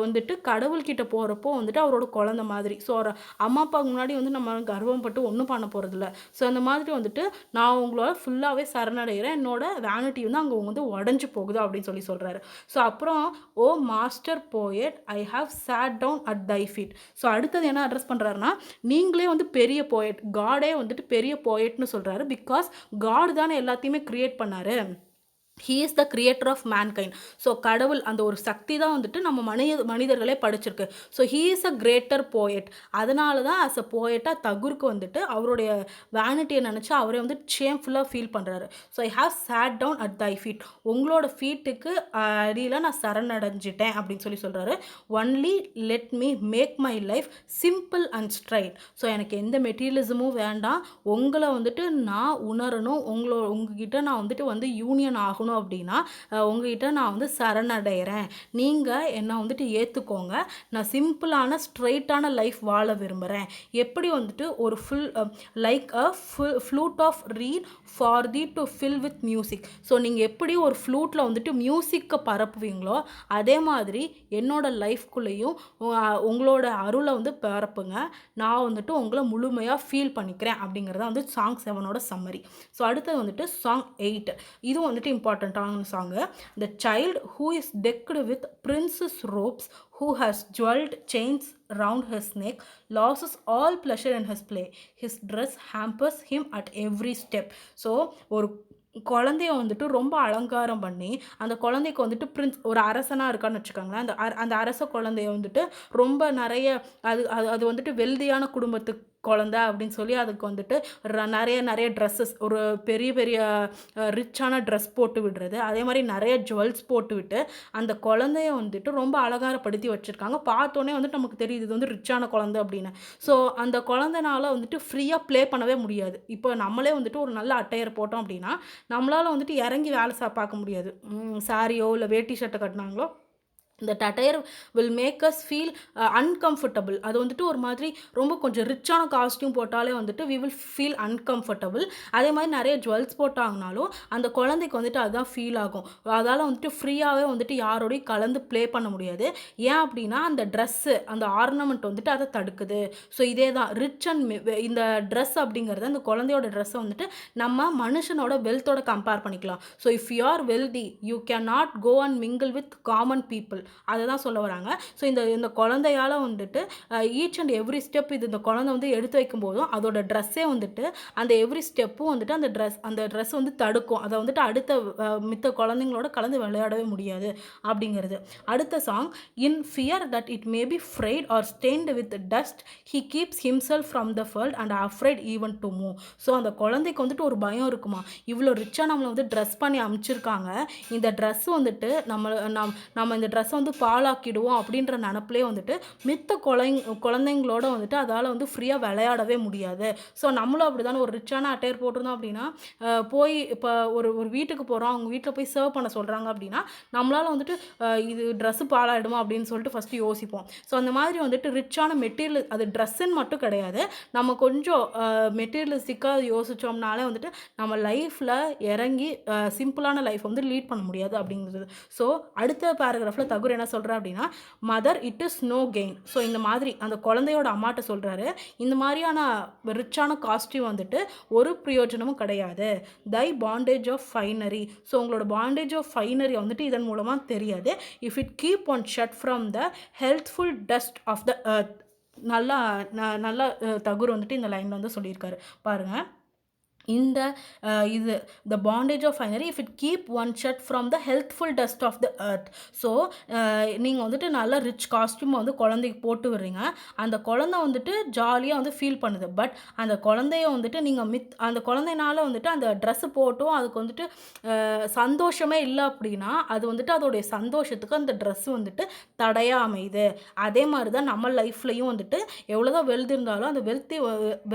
வந்துட்டு கடவுள்கிட்ட போகிறப்போ வந்துட்டு அவரோட குழந்தை மாதிரி. ஸோ ஒரு அம்மா அப்பாவுக்கு முன்னாடி வந்து நம்ம கர்வப்பட்டு ஒன்றும் பண்ண போகிறதில்ல. ஸோ அந்த மாதிரி வந்துட்டு நான் உங்களோட ஃபுல்லாகவே சரணடைகிறேன், என்னோட வேனிட்டி வந்து அங்கே வந்து உடஞ்சி போகுது அப்படின்னு சொல்கிறாரு. ஸோ அப்புறம் O master poet I have sat down at thy feet. So அடுத்தது என்ன அட்ரஸ் பண்ணுறாருன்னா, நீங்களே வந்து பெரிய போயட், காடே வந்துட்டு பெரிய போயட்னு சொல்கிறாரு. பிகாஸ் காட் தானே எல்லாத்தையுமே கிரியேட் பண்ணாரு. He is the creator of mankind. So கடவுள் அந்த ஒரு சக்தி தான் வந்துட்டு நம்ம மனிதர்களே படிச்சிருக்கு. So he is a greater poet. அதனால தான் ஆஸ் அ போயட்டாக தகுருக்கு வந்துட்டு அவருடைய வேனிட்டியை நினச்சி அவரே வந்து ஷேம்ஃபுல்லாக ஃபீல் பண்ணுறாரு. So I have sat down at thy feet. உங்களோட ஃபீட்டுக்கு அடியில் நான் சரணடைஞ்சிட்டேன் அப்படின்னு சொல்கிறாரு. Only let me make my life simple and straight. So எனக்கு எந்த மெட்டீரியலிசமும் வேண்டாம், உங்களை வந்துட்டு நான் உணரணும், உங்ககிட்ட நான் வந்துட்டு யூனியன் ஆகணும் அப்படின்னா உங்ககிட்ட நான் வந்து சரணடைகிறேன், நீங்கள் என்னை வந்துட்டு ஏற்றுக்கோங்க, நான் சிம்பிளான ஸ்ட்ரெயிட்டான லைஃப் வாழ விரும்புகிறேன். எப்படி வந்துட்டு ஒரு like a flute of reed for thee to fill with music. So நீங்கள் எப்படி ஒரு ஃப்ளூட்டில் வந்துட்டு மியூசிக்கை பரப்புவீங்களோ அதே மாதிரி என்னோட லைஃப்குள்ளேயும் உங்களோட அருளை வந்து பரப்புங்க, நான் வந்துட்டு உங்களை முழுமையாக ஃபீல் பண்ணிக்கிறேன் அப்படிங்கிறத வந்து சாங் 7ஓட சம்மரி. ஸோ அடுத்தது வந்துட்டு சாங் 8. இதுவும் வந்துட்டு இம்பார்ட்டண்ட்டான song. The child who is decked with princes robes who has jeweled chains round his neck loses all pleasure in his play. His dress hampers him at every step. So ஒரு குழந்தைய வந்துட்டு ரொம்ப அலங்காரம் பண்ணி அந்த குழந்தைக்கு வந்துட்டு ஒரு அரசனாக இருக்கான்னு வச்சுக்கோங்களேன். அந்த அரச குழந்தைய வந்துட்டு ரொம்ப நிறைய அது வந்துட்டு வெல்தியான குடும்பத்துக்கு குழந்தை அப்படின்னு சொல்லி அதுக்கு வந்துட்டு நிறைய ட்ரெஸ்ஸஸ், ஒரு பெரிய பெரிய ரிச்சான ட்ரெஸ் போட்டு விடுறது, அதே மாதிரி நிறைய ஜுவல்ஸ் போட்டு விட்டு அந்த குழந்தைய வந்துட்டு ரொம்ப அலங்காரப்படுத்தி வச்சுருக்காங்க. பார்த்தோன்னே வந்துட்டு நமக்கு தெரியுது இது வந்து ரிச்சான குழந்தை அப்படின்னு. ஸோ அந்த குழந்தைனால வந்துட்டு ஃப்ரீயாக ப்ளே பண்ணவே முடியாது. இப்போ நம்மளே வந்துட்டு ஒரு நல்ல அட்டையர் போட்டோம் அப்படின்னா நம்மளால் வந்துட்டு இறங்கி வேலை பார்க்க முடியாது. சாரியோ இல்லை வேட்டி ஷர்ட்டை கட்டினாங்களோ இந்த attire will make us feel uncomfortable. அது வந்துட்டு ஒரு மாதிரி ரொம்ப கொஞ்சம் ரிச்சான காஸ்டியூம் போட்டாலே வந்துட்டு we will feel uncomfortable. அதே மாதிரி நிறைய ஜுவல்ஸ் போட்டாங்கனாலும் அந்த குழந்தைக்கு வந்துட்டு அதுதான் ஃபீல் ஆகும். அதால் வந்துட்டு ஃப்ரீயாகவே வந்துட்டு யாரோடையும் கலந்து ப்ளே பண்ண முடியாது. ஏன் அப்படின்னா அந்த ட்ரெஸ்ஸு, அந்த ஆர்னமெண்ட் வந்துட்டு அதை தடுக்குது. ஸோ இதே தான் ரிச் அண்ட் இந்த ட்ரெஸ் அப்படிங்கிறது, அந்த குழந்தையோட ட்ரெஸ்ஸை வந்துட்டு நம்ம மனுஷனோட வெல்த்தோட கம்பேர் பண்ணிக்கலாம். So if you are wealthy you can not go and mingle with common people, அதை தான் சொல்ல வராங்க. ஸோ இந்த குழந்தையால் வந்துட்டு ஈச் அண்ட் எவ்ரி ஸ்டெப் இந்த குழந்தை வந்து எடுத்து வைக்கும் போதும் அதோட ட்ரெஸ்ஸே வந்துட்டு அந்த எவ்ரி ஸ்டெப்பும் வந்துட்டு அந்த ட்ரெஸ் வந்து தடுக்கும். அதை வந்துட்டு அடுத்த மித்த குழந்தைங்களோட கலந்து விளையாடவே முடியாது அப்படிங்கிறது. அடுத்த song, in fear that it may be frayed or stained with dust he keeps himself from the world and afraid even to move. So அந்த குழந்தைக்கு வந்துட்டு ஒரு பயம் இருக்குமா, இவ்வளோ ரிச்சாக நம்மளை வந்து ட்ரெஸ் பண்ணி அனுப்பிச்சிருக்காங்க, இந்த ட்ரெஸ் வந்துட்டு நம்ம இந்த ட்ரெஸ்ஸை வந்து பாழாக்கிடுவோம் அப்படின்ற நினப்பிலே வந்துட்டு மித்த குழந்தைங்களோட வந்துட்டு அதால் வந்து ஃப்ரீயாக விளையாடவே முடியாது. ஸோ நம்மளும் அப்படி தானே ஒரு ரிச்சான அட்டையர் போட்டிருந்தோம் அப்படின்னா போய் இப்போ ஒரு வீட்டுக்கு போகிறோம், அவங்க வீட்டில் போய் சர்வ் பண்ண சொல்கிறாங்க அப்படின்னா நம்மளால் வந்துட்டு இது ட்ரெஸ்ஸு பாழாயிடுமா அப்படின்னு சொல்லிட்டு ஃபஸ்ட்டு யோசிப்போம். ஸோ அந்த மாதிரி வந்துட்டு ரிச்சான மெட்டீரியல், அது ட்ரெஸ்ஸுன்னு மட்டும் கிடையாது, நம்ம கொஞ்சம் மெட்டீரியலிஸ்டிக்காக யோசித்தோம்னாலே வந்துட்டு நம்ம லைஃப்பில் இறங்கி சிம்பிளான லைஃப் வந்து லீட் பண்ண முடியாது அப்படிங்கிறது. ஸோ அடுத்த பேராகிராஃபில் தகுர் என்ன சொல்கிறார் அப்படின்னா, mother it is no gain. So இந்த மாதிரி அந்த குழந்தையோட அம்மாட்ட சொல்கிறாரு, இந்த மாதிரியான ரிச்சான காஸ்டியூம் வந்துட்டு ஒரு பிரயோஜனமும் கிடையாது. Thy bondage of finery. So உங்களோட பாண்டேஜ் ஆஃப் ஃபைனரி வந்துட்டு இதன் மூலமாக தெரியாது. If it keep one shut from the healthful dust of the earth. நல்லா நல்லா தகுர் வந்துட்டு இந்த லைனில் வந்து சொல்லியிருக்காரு பாருங்கள். இந்த இது the bondage of finery if it keep one shut from the healthful dust of the earth. So நீங்கள் வந்துட்டு நல்ல ரிச் காஸ்ட்யூமை வந்து குழந்தைக்கு போட்டு விடுறீங்க. அந்த குழந்தை வந்துட்டு ஜாலியாக வந்து ஃபீல் பண்ணுது. பட் அந்த குழந்தைய வந்துட்டு நீங்கள் அந்த குழந்தைனால வந்துட்டு அந்த ட்ரெஸ்ஸு போட்டும் அதுக்கு வந்துட்டு சந்தோஷமே இல்லை அப்படின்னா அது வந்துட்டு அதோடைய சந்தோஷத்துக்கு அந்த ட்ரெஸ்ஸு வந்துட்டு தடையாக அமையுது. அதே மாதிரி தான் நம்ம லைஃப்லையும் வந்துட்டு எவ்வளோதான் வெல்த் இருந்தாலும் அந்த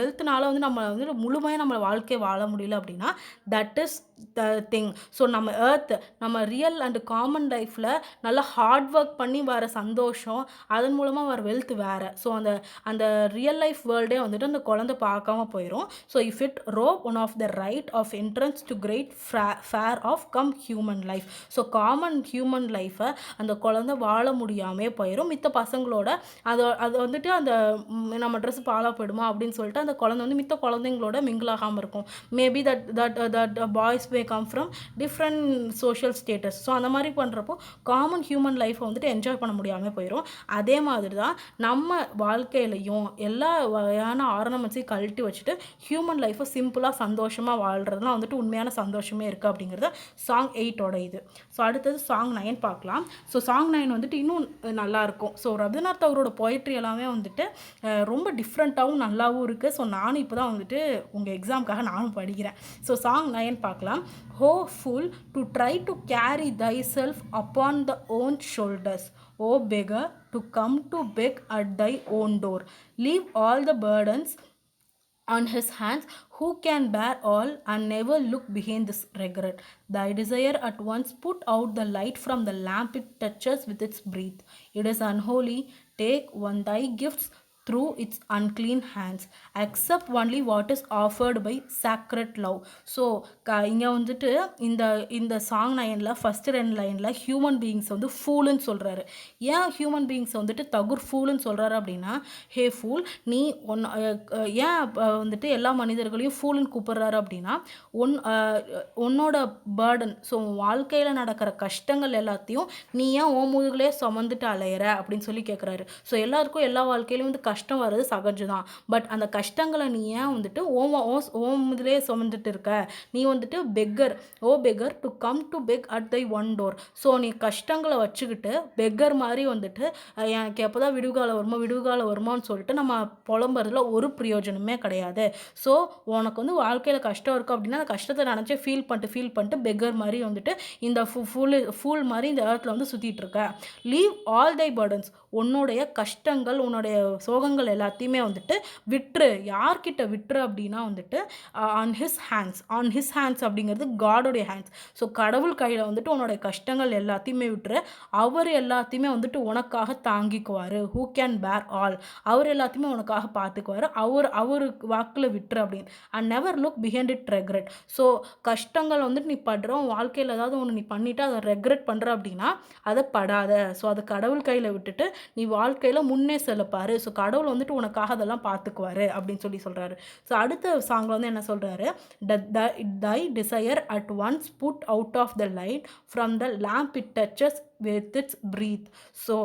வெல்த்னால வந்து நம்ம வந்துட்டு முழுமையாக நம்ம வாழ்க்கை வாழ முடியல அப்படின்னா that is the thing. So நம்ம எர்த் நம்ம ரியல் அண்ட் காமன் லைஃப்பில் நல்லா ஹார்ட் ஒர்க் பண்ணி வர சந்தோஷம், அதன் மூலமாக வர வெல்த் வேறு. ஸோ அந்த அந்த ரியல் லைஃப் வேர்ல்டே வந்துட்டு அந்த குழந்தை பார்க்காம போயிடும். So if it rob one of the right of entrance to great fair of come human life. So common human லைஃப்பை அந்த குழந்தை வாழ முடியாமே போயிடும். மித்த பசங்களோட அது வந்துட்டு அந்த நம்ம ட்ரெஸ் பாலாக போயிடுமா அப்படின்னு சொல்லிட்டு அந்த குழந்தை வந்து மித்த குழந்தைங்களோட மிங்கிள் ஆகாமல் இருக்கும். Maybe that boys may come from different social status. So அந்த மாதிரி பண்ணுறப்போ காமன் ஹியூமன் லைஃப்பை வந்துட்டு என்ஜாய் பண்ண முடியாமல் போயிடும். அதே மாதிரி தான் நம்ம வாழ்க்கையிலையும் எல்லா வகையான ஆர்னமெண்ட்ஸையும் கழட்டி வச்சுட்டு ஹியூமன் லைஃப்பை சிம்பிளாக சந்தோஷமாக வாழ்கிறதுலாம் வந்துட்டு உண்மையான சந்தோஷமே இருக்குது அப்படிங்கிறத சாங் 8ஓட இது. ஸோ அடுத்தது சாங் 9 பார்க்கலாம். ஸோ சாங் 9 வந்துட்டு இன்னும் நல்லாயிருக்கும். ஸோ ரவீந்திரநாத் தாகூரோட போய்ட்ரி எல்லாமே வந்துட்டு ரொம்ப டிஃப்ரெண்ட்டாகவும் நல்லாவும் இருக்குது. ஸோ நானும் இப்போ தான் வந்துட்டு உங்கள் எக்ஸாமுக்காக நானும் படிக்கிறேன். ஸோ சாங் 9 பார்க்கலாம். Ho fool, to try to carry thyself upon the own shoulders, O beggar, to come to beg at thy own door. Leave all the burdens on his hands, who can bear all and never look behind this regret. Thy desire at once put out the light from the lamp it touches with its breath. It is unholy. Take one thy gifts through its unclean hands. Accept only what is offered by sacred love. So இங்கே வந்துட்டு இந்த song 9ல் first 2 லைனில் human beings வந்து ஃபூலுன்னு சொல்கிறாரு. ஏன் human beings வந்துட்டு தகுர் ஃபூலுன்னு சொல்கிறாரு அப்படின்னா, ஹே ஃபூல், நீ ஏன் வந்துட்டு எல்லா மனிதர்களையும் ஃபூலுன்னு கூப்பிட்றாரு அப்படின்னா, உன்னோட பேர்டன், ஸோ வாழ்க்கையில் நடக்கிற கஷ்டங்கள் எல்லாத்தையும் நீ ஏன் ஓ முதுகுலே சுமந்துட்டு அலையிற அப்படின்னு சொல்லி கேட்குறாரு. ஸோ எல்லாருக்கும் எல்லா வாழ்க்கையிலையும் வந்து கஷ்டம் வர்றது சகஜம்தான். பட் அந்த கஷ்டங்களை நீ ஏன் வந்துட்டு ஓம் முதலே சுமந்துட்டு இருக்க? நீ வந்துட்டு beggar, O beggar, to come to beg at thy own door. So நீ கஷ்டங்களை வச்சுக்கிட்டு பெக்கர் மாதிரி வந்துட்டு எனக்கு எப்போ தான் விடுவுகாலம் வருமானு சொல்லிட்டு நம்ம புலம்புறதுல ஒரு பிரயோஜனமே கிடையாது. ஸோ உனக்கு வந்து வாழ்க்கையில் கஷ்டம் இருக்குது அப்படின்னா அந்த கஷ்டத்தை நினச்சி ஃபீல் பண்ணிட்டு பெக்கர் மாதிரி வந்துட்டு இந்த ஃபூல் மாதிரி இந்த எர்த்தில் வந்து சுற்றிட்டு இருக்க. லீவ் ஆல் தை பர்டன்ஸ், உன்னுடைய கஷ்டங்கள் உன்னுடைய சோகங்கள் எல்லாத்தையுமே வந்துட்டு விட்டுரு. யார்கிட்ட விட்டுரு அப்படின்னா வந்துட்டு ஆன் ஹிஸ் ஹேண்ட்ஸ் அப்படிங்கிறது காடோடைய ஹேண்ட்ஸ். ஸோ கடவுள் கையில் வந்துட்டு உன்னுடைய கஷ்டங்கள் எல்லாத்தையுமே விட்டுரு. அவர் எல்லாத்தையுமே வந்துட்டு உனக்காக தாங்கிக்குவார். ஹூ கேன் பேர் ஆல், அவர் எல்லாத்தையுமே உனக்காக பார்த்துக்குவார். அவருக்கு வாக்கில் விட்டுரு அப்படின்னு. And never look behind it regret. So கஷ்டங்கள் வந்துட்டு நீ படுற வாழ்க்கையில் ஏதாவது ஒன்று நீ பண்ணிவிட்டு அதை ரெக்ரெட் பண்ணுற அப்படின்னா அதை படாத. ஸோ அது கடவுள் கையில் விட்டுட்டு நீ வாழ்க்கையில் முன்னே செல்லப்பாரு. ஸோ கடவுள் வந்துட்டு உனக்காக அதெல்லாம் பார்த்துக்குவாரு அப்படின்னு சொல்கிறாரு. ஸோ அடுத்த சாங்கில் வந்து என்ன சொல்கிறாரு, thy desire at once put out of the light from the lamp it touches with its breath. So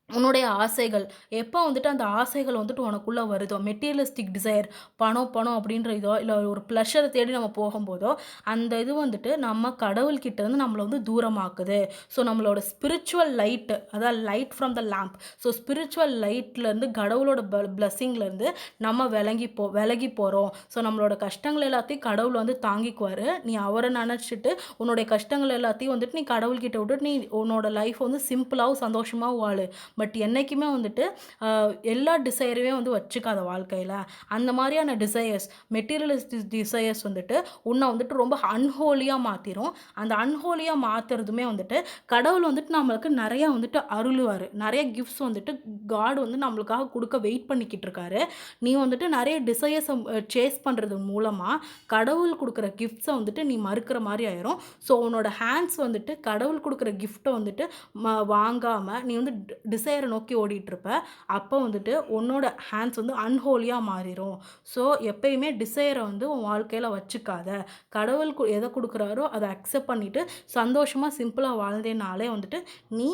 உன்னுடைய ஆசைகள் எப்போ வந்துட்டு அந்த ஆசைகள் வந்துட்டு உனக்குள்ளே வருதோ, மெட்டீரியலிஸ்டிக் டிசைர், பணம் அப்படின்ற இதோ இல்லை ஒரு ப்ளஷரை தேடி நம்ம போகும்போதோ அந்த இது வந்துட்டு நம்ம கடவுள்கிட்ட இருந்து நம்மளை வந்து தூரமாக்குது. ஸோ நம்மளோட ஸ்பிரிச்சுவல் லைட்டு, அதாவது light from the lamp, so spiritual லைட்லேருந்து கடவுளோட பிளஸ்ஸிங்லேருந்து நம்ம விலகி போகிறோம். ஸோ நம்மளோட கஷ்டங்கள் எல்லாத்தையும் கடவுள் வந்து தாங்கிக்குவார். நீ அவரை நினச்சிட்டு உன்னுடைய கஷ்டங்கள் எல்லாத்தையும் வந்துட்டு நீ கடவுள்கிட்ட விட்டுட்டு நீ உன்னோட லைஃப் வந்து சிம்பிளாகவும் சந்தோஷமாகவும் வாழு. பட் என்றைக்குமே வந்துட்டு எல்லா டிசையரையும் வந்து வச்சுக்காத வாழ்க்கையில். அந்த மாதிரியான டிசையர்ஸ், மெட்டீரியலிஸ்டிக் டிசையர்ஸ் வந்துட்டு உன்னை வந்துட்டு ரொம்ப அன்ஹோலியாக மாற்றிரும். அந்த அன்ஹோலியாக மாற்றுறதுமே வந்துட்டு கடவுள் வந்துட்டு நம்மளுக்கு நிறையா வந்துட்டு அருளுவார். நிறைய கிஃப்ட்ஸ் வந்துட்டு காட் வந்து நம்மளுக்காக கொடுக்க வெயிட் பண்ணிக்கிட்டு இருக்காரு. நீ வந்துட்டு நிறைய டிசையர்ஸை சேஸ் பண்ணுறது மூலமாக கடவுள் கொடுக்குற கிஃப்ட்ஸை வந்துட்டு நீ மறுக்கிற மாதிரி ஆயிரும். ஸோ உன்னோட ஹேண்ட்ஸ் வந்துட்டு கடவுள் கொடுக்குற கிஃப்ட்டை வந்துட்டு வாங்காமல் நீ வந்து டிசையரை நோக்கி ஓடிட்டுருப்ப. அப்போ வந்துட்டு உன்னோட ஹேண்ட்ஸ் வந்து அன்ஹோலியாக மாறிடும். ஸோ எப்பயுமே டிசையரை வந்து உன் வாழ்க்கையில் வச்சுக்காத. கடவுள் எதை கொடுக்குறாரோ அதை அக்செப்ட் பண்ணிவிட்டு சந்தோஷமாக சிம்பிளாக வாழ்ந்தேனாலே வந்துட்டு நீ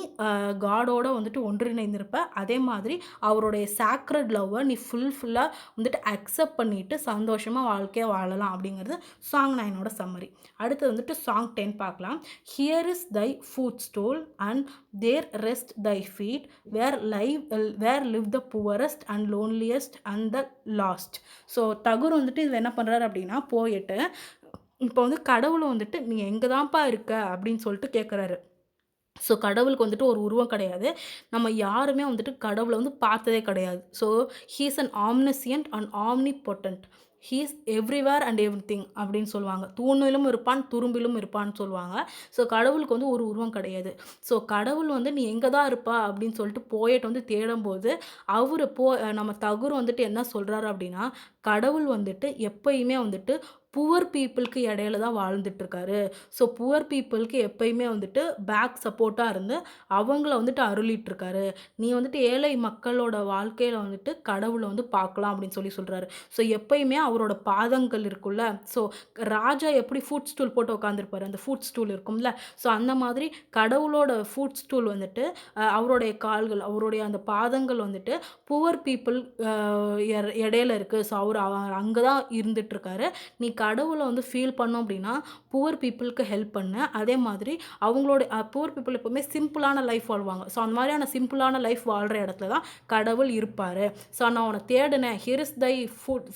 காடோட வந்துட்டு ஒன்றிணைந்திருப்ப. அதே மாதிரி அவருடைய சாக்ரட் லவ்வை நீ ஃபுல்லாக வந்துட்டு அக்செப்ட் பண்ணிவிட்டு சந்தோஷமாக வாழ்க்கையை வாழலாம் அப்படிங்கிறது சாங் 9ஓட சம்மரி. அடுத்து வந்துட்டு சாங் 10 பார்க்கலாம். Here is thy foot stool and there rest thy feet where live the poorest and loneliest and the lost. So Tagore வந்துட்டு இது என்ன பண்ணுறாரு அப்படின்னா போயிட்டு இப்போ வந்து கடவுளை வந்துட்டு நீ எங்கே தான்ப்பா இருக்க அப்படின்னு சொல்லிட்டு கேட்குறாரு. ஸோ கடவுளுக்கு வந்துட்டு ஒரு உருவம் கிடையாது. நம்ம யாருமே வந்துட்டு கடவுளை வந்து பார்த்ததே கிடையாது. So he's an omniscient and omnipotent. He's everywhere and everything அப்படின்னு சொல்லுவாங்க. தூணிலும் இருப்பான், துரும்பிலும் இருப்பான்னு சொல்லுவாங்க. ஸோ கடவுளுக்கு வந்து ஒரு உருவம் கிடையாது. ஸோ கடவுள் வந்து நீ எங்கே தான் இருப்பா அப்படின்னு சொல்லிட்டு போயிட்டு வந்து தேடும்போது அவர் நம்ம தகுர் வந்துட்டு என்ன சொல்கிறாரு அப்படின்னா, கடவுள் வந்துட்டு எப்பயுமே வந்துட்டு புவர் பீப்புளுக்கு இடையில தான் வாழ்ந்துட்டுருக்காரு. ஸோ புவர் பீப்புளுக்கு எப்பயுமே வந்துட்டு பேக் சப்போர்ட்டாக இருந்து அவங்கள வந்துட்டு அருளிட்டுருக்காரு. நீ வந்துட்டு ஏழை மக்களோட வாழ்க்கையில் வந்துட்டு கடவுளை வந்து பார்க்கலாம் அப்படின்னு சொல்கிறாரு. ஸோ எப்பயுமே அவரோட பாதங்கள் இருக்குல்ல, ஸோ ராஜா எப்படி ஃபுட் ஸ்டூல் போட்டு உட்காந்துருப்பாரு, அந்த ஃபுட் ஸ்டூல் இருக்கும்ல, ஸோ அந்த மாதிரி கடவுளோட ஃபுட் ஸ்டூல் வந்துட்டு அவருடைய கால்கள், அவருடைய அந்த பாதங்கள் வந்துட்டு புவர் பீப்புள் இடையில இருக்குது. ஸோ அவர் அங்கே தான் இருந்துகிட்ருக்காரு. நீ கடவுளை வந்து ஃபீல் பண்ணோம் அப்படின்னா புவர் பீப்புளுக்கு ஹெல்ப் பண்ணு. அதே மாதிரி அவங்களோட புவர் பீப்புள் எப்போவுமே சிம்பிளான லைஃப் வாழ்வாங்க. ஸோ அந்த மாதிரியான சிம்பிளான லைஃப் வாழ்கிற இடத்துல தான் கடவுள் இருப்பார். ஸோ நான் உன்னை தேடினேன், here is thy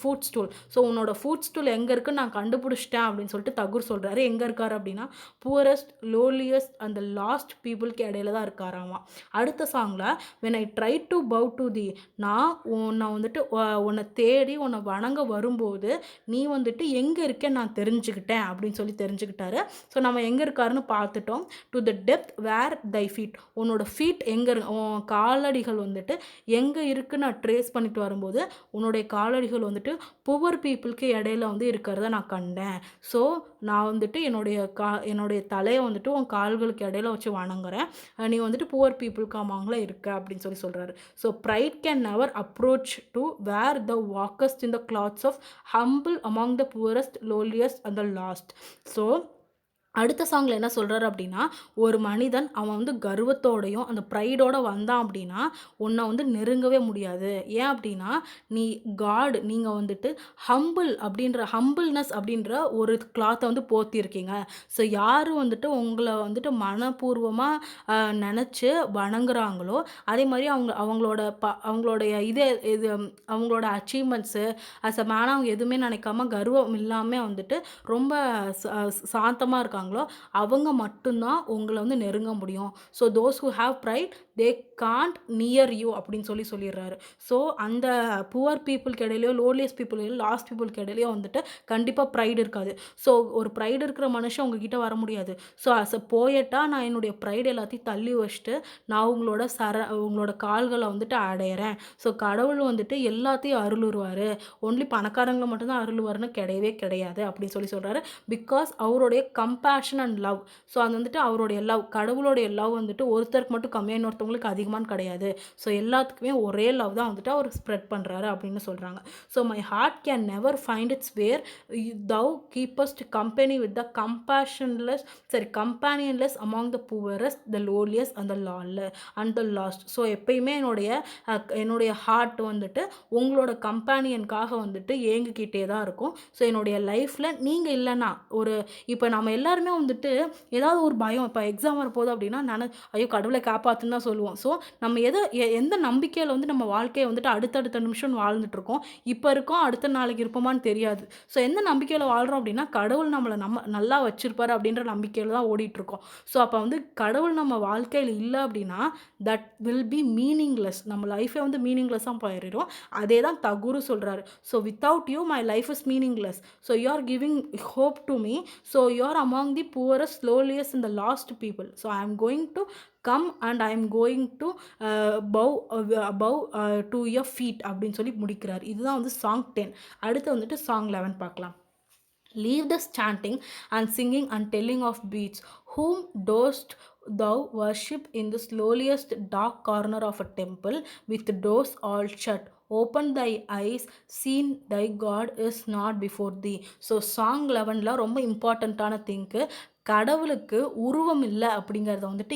foot stool. So உன்னோட ஃபுட் ஸ்டூல் எங்கே இருக்குன்னு நான் கண்டுபிடிச்சிட்டேன் அப்படின்னு சொல்லிட்டு தகுர் சொல்கிறாரு. எங்கே இருக்காரு அப்படின்னா புவரஸ்ட், லோலியஸ்ட் அந்த லாஸ்ட் பீப்புளுக்கு இடையில தான் இருக்காராமா. அடுத்த சாங்கில் when I try to bow to thee, நான் வந்துட்டு உன்னை தேடி உன்னை வணங்க வரும்போது நீ வந்துட்டு எங்கே இருக்கேன்னு நான் தெரிஞ்சுக்கிட்டேன் அப்படின்னு சொல்லி தெரிஞ்சுக்கிட்டாரு. ஸோ நம்ம எங்கே இருக்காருன்னு பார்த்துட்டோம். To the depth where thy feet, உன்னோட ஃபீட் எங்கே உன் காலடிகள் வந்துட்டு எங்கே இருக்குன்னு நான் ட்ரேஸ் பண்ணிட்டு வரும்போது உன்னுடைய காலடிகள் வந்துட்டு புவர் பீப்புளுக்கு இடையில வந்து இருக்கிறத நான் கண்டேன். ஸோ நான் வந்துட்டு என்னுடைய தலையை வந்துட்டு உன் கால்களுக்கு இடையில வச்சு வணங்குறேன். நீ வந்துட்டு புவர் பீப்புளுக்கு அமாங்கள இருக்க அப்படின்னு சொல்கிறாரு. So pride can never approach to where the walkest in the clothes of humble among the poorest, lowliest and the last. So அடுத்த சாங்கில் என்ன சொல்கிறாரு அப்படின்னா, ஒரு மனிதன் அவன் வந்து கர்வத்தோடையும் அந்த ப்ரைடோடு வந்தான் அப்படின்னா உன்னை வந்து நெருங்கவே முடியாது. ஏன் அப்படின்னா நீங்கள் வந்துட்டு ஹம்பிள்னஸ் அப்படின்ற ஒரு கிளாத்தை வந்து போத்திருக்கீங்க. ஸோ யார் வந்துட்டு உங்களை வந்துட்டு மனப்பூர்வமாக நினச்சி வணங்குறாங்களோ அதே மாதிரி அவங்களுடைய இது அவங்களோட அச்சீவ்மெண்ட்ஸு அஸ் அ மேனாக அவங்க எதுவுமே நினைக்காம கர்வம் இல்லாமல் வந்துட்டு ரொம்ப சாந்தமாக இருக்காங்க, அவங்க மட்டும்தான் உங்களை வந்து நெருங்க முடியும். So those who have pride they can't near you அப்படின்னு சொல்லிடுறாரு. ஸோ அந்த புவர் பீப்புளுக்கு இடையிலையோ, லோலியஸ்ட் பீப்புள், லாஸ்ட் பீப்புளுக்கு இடையிலையோ வந்துட்டு கண்டிப்பாக ப்ரைடு இருக்காது. ஸோ ஒரு ப்ரைடு இருக்கிற மனுஷன் உங்ககிட்ட வர முடியாது. ஸோ அஸ் அ போயட்டாக நான் என்னுடைய ப்ரைடு எல்லாத்தையும் தள்ளி வச்சுட்டு நான் உங்களோட கால்களை வந்துட்டு அடையிறேன். ஸோ கடவுள் வந்துட்டு எல்லாத்தையும் அருளுருவார். ஒன்லி பணக்காரங்களை மட்டும்தான் அருளுவார்னு கிடையவே கிடையாது அப்படின்னு சொல்கிறாரு. பிகாஸ் அவருடைய கம்பேஷன் அண்ட் லவ், ஸோ அது வந்துட்டு அவருடைய லவ், கடவுளுடைய லவ் வந்துட்டு ஒருத்தருக்கு மட்டும் கம்மியாக இன்னொருத்தவங்களுக்கு அதிகமானு கிடையாது. ஸோ எல்லாத்துக்குமே ஒரே லவ் தான் வந்துட்டு அவர் ஸ்ப்ரெட் பண்ணுறாரு அப்படின்னு சொல்கிறாங்க. So my heart can never find its where thou keepest company with the companion-less among the poorest, the lowliest and the lost. So எப்பயுமே என்னுடைய ஹார்ட் வந்துட்டு உங்களோட கம்பேனியனுக்காக வந்துட்டு ஏங்கிக்கிட்டே தான் இருக்கும். ஸோ என்னுடைய லைஃப்பில் நீங்கள் இல்லைன்னா இப்போ நம்ம எல்லாருமே எல்லாருமே வந்துட்டு ஏதாவது ஒரு பயம், இப்போ எக்ஸாம் வரப்போகுது அப்படின்னா ஐயோ கடவுளை காப்பாற்றுன்னு தான் சொல்லுவோம். ஸோ நம்ம எந்த நம்பிக்கையில் வந்து நம்ம வாழ்க்கையை வந்துட்டு அடுத்தடுத்த நிமிஷம் வாழ்ந்துட்டுருக்கோம். இப்போ இருக்கோம், அடுத்த நாளைக்கு இருப்போமான்னு தெரியாது. ஸோ எந்த நம்பிக்கையில் வாழ்கிறோம் அப்படின்னா கடவுள் நம்மளை நல்லா வச்சிருப்பாரு அப்படின்ற நம்பிக்கையில் தான் ஓடிட்டுருக்கோம். ஸோ அப்போ வந்து கடவுள் நம்ம வாழ்க்கையில் இல்லை அப்படின்னா தட் வில் பி மீனிங்லெஸ். நம்ம லைஃபே வந்து மீனிங்லெஸ்ஸாக போயிடும். அதே தான் தகுரு சொல்கிறாரு. So without you my life is meaningless. So you are giving hope to me, so you are among the poorest, lowliest and the lost people, so I am going to come and I am going to bow to your feet அப்படின்னு சொல்லி முடிக்கிறார். இதுதான் வந்து song 10. அடுத்து வந்துட்டு song 11 பார்க்கலாம். Leave this chanting and singing and telling of beats, whom dost thou worship in the slowliest dark corner of a temple with doors all shut? Open thy eyes, seen thy God is not before thee. So song 11ல ரொம்ப இம்பார்ட்டண்ட்டான thing கடவுளுக்கு உருவம் இல்லை அப்படிங்கிறத வந்துட்டு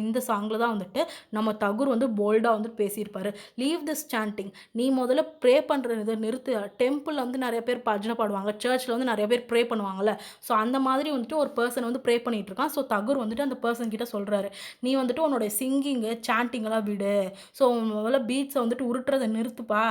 இந்த சாங்கில் தான் வந்துட்டு நம்ம தகுர் வந்து போல்டாக வந்துட்டு பேசியிருப்பாரு. லீவ் திஸ் சாண்டிங், நீ முதல்ல ப்ரே பண்ணுறது நிறுத்து. டெம்பிளில் வந்து நிறைய பேர் பஜனை பாடுவாங்க, சர்ச்சில் வந்து நிறைய பேர் ப்ரே பண்ணுவாங்கல்ல. ஸோ அந்த மாதிரி வந்துட்டு ஒரு பர்சன் வந்து ப்ரே பண்ணிகிட்டு இருக்கான். ஸோ தகுர் வந்துட்டு அந்த பர்சன் கிட்ட சொல்கிறாரு, நீ வந்துட்டு உன்னோட சிங்கிங்கு சாண்டிங்கெல்லாம் விடு. ஸோ முதல்ல பீட்ஸை வந்துட்டு உருட்டுறதை நிறுத்துப்பா.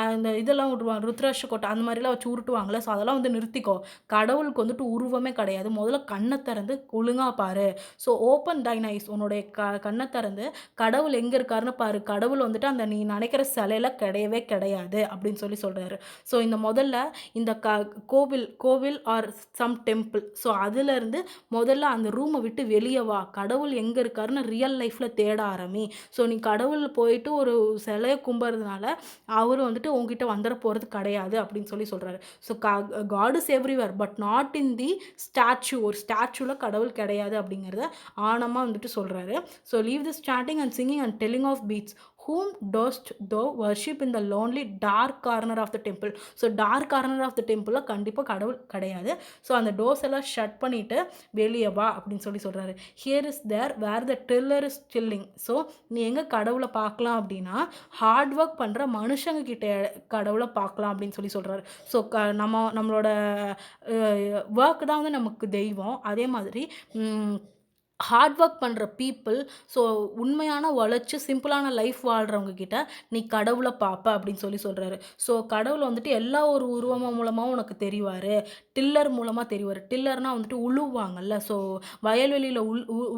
அந்த இதெல்லாம் விட்டுருவாங்க, ருத்ராட்ச கோட்டை அந்த மாதிரிலாம் வச்சு உருட்டுவாங்கள்ல. ஸோ அதெல்லாம் வந்து நிறுத்திக்கோ. கடவுளுக்கு வந்துட்டு உருவமே கிடையாது. முதல்ல கண்ணை திறந்து ஒழுங்கா பாரு. ஸோ ஓப்பன் தைன் ஐஸ், உன்னுடைய கண்ணை திறந்து கடவுள் எங்கே இருக்காருன்னு பாரு. கடவுள் வந்துட்டு அந்த நீ நினைக்கிற சிலையில கிடையவே கிடையாது அப்படின்னு சொல்கிறாரு. ஸோ முதல்ல இந்த கோவில் ஆர் சம் டெம்பிள், ஸோ அதுலேருந்து முதல்ல அந்த ரூமை விட்டு வெளியே வா. கடவுள் எங்கே இருக்காருன்னு ரியல் லைஃப்பில் தேட ஆரம்பி. ஸோ நீ கடவுள் போயிட்டு ஒரு சிலையை கும்புறதுனால அவர் வந்துட்டு உங்ககிட்ட வந்துட போகிறது கிடையாது அப்படின்னு சொல்கிறாரு. So God is everywhere but not in the statue. ஒரு ஸ்டாச்சுவில் கடவுள் கிடையாது அப்படிங்கிறத ஆழமாக வந்துட்டு சொல்கிறாரு. So leave this chanting and singing and telling of beads, whom dost thou worship in the lonely dark corner of the temple. So dark corner of the டெம்பிளில் கண்டிப்பாக கடவுள் கிடையாது. ஸோ அந்த டோர்ஸ் எல்லாம் ஷட் பண்ணிவிட்டு வெளியே வா அப்படின்னு சொல்கிறாரு. Here is there where the tiller is tilling. So நீ எங்கே கடவுளை பார்க்கலாம் அப்படின்னா ஹார்ட் ஒர்க் பண்ணுற மனுஷங்க கிட்ட கடவுளை பார்க்கலாம் அப்படின்னு சொல்கிறாரு. ஸோ நம்மளோட ஒர்க் தான் வந்து நமக்கு தெய்வம். அதே மாதிரி ஹார்ட் ஒர்க் பண்ணுற பீப்புள், ஸோ உண்மையான உழைச்சி சிம்பிளான லைஃப் வாழ்கிறவங்க கிட்ட நீ கடவுளை பார்ப்ப அப்படின்னு சொல்கிறாரு. ஸோ கடவுள் வந்துட்டு எல்லா ஒரு உருவம் மூலமாக உனக்கு தெரிவார். டில்லர் மூலமாக தெரிவார். டில்லர்னால் வந்துட்டு உழுவாங்கல்ல. ஸோ வயல்வெளியில்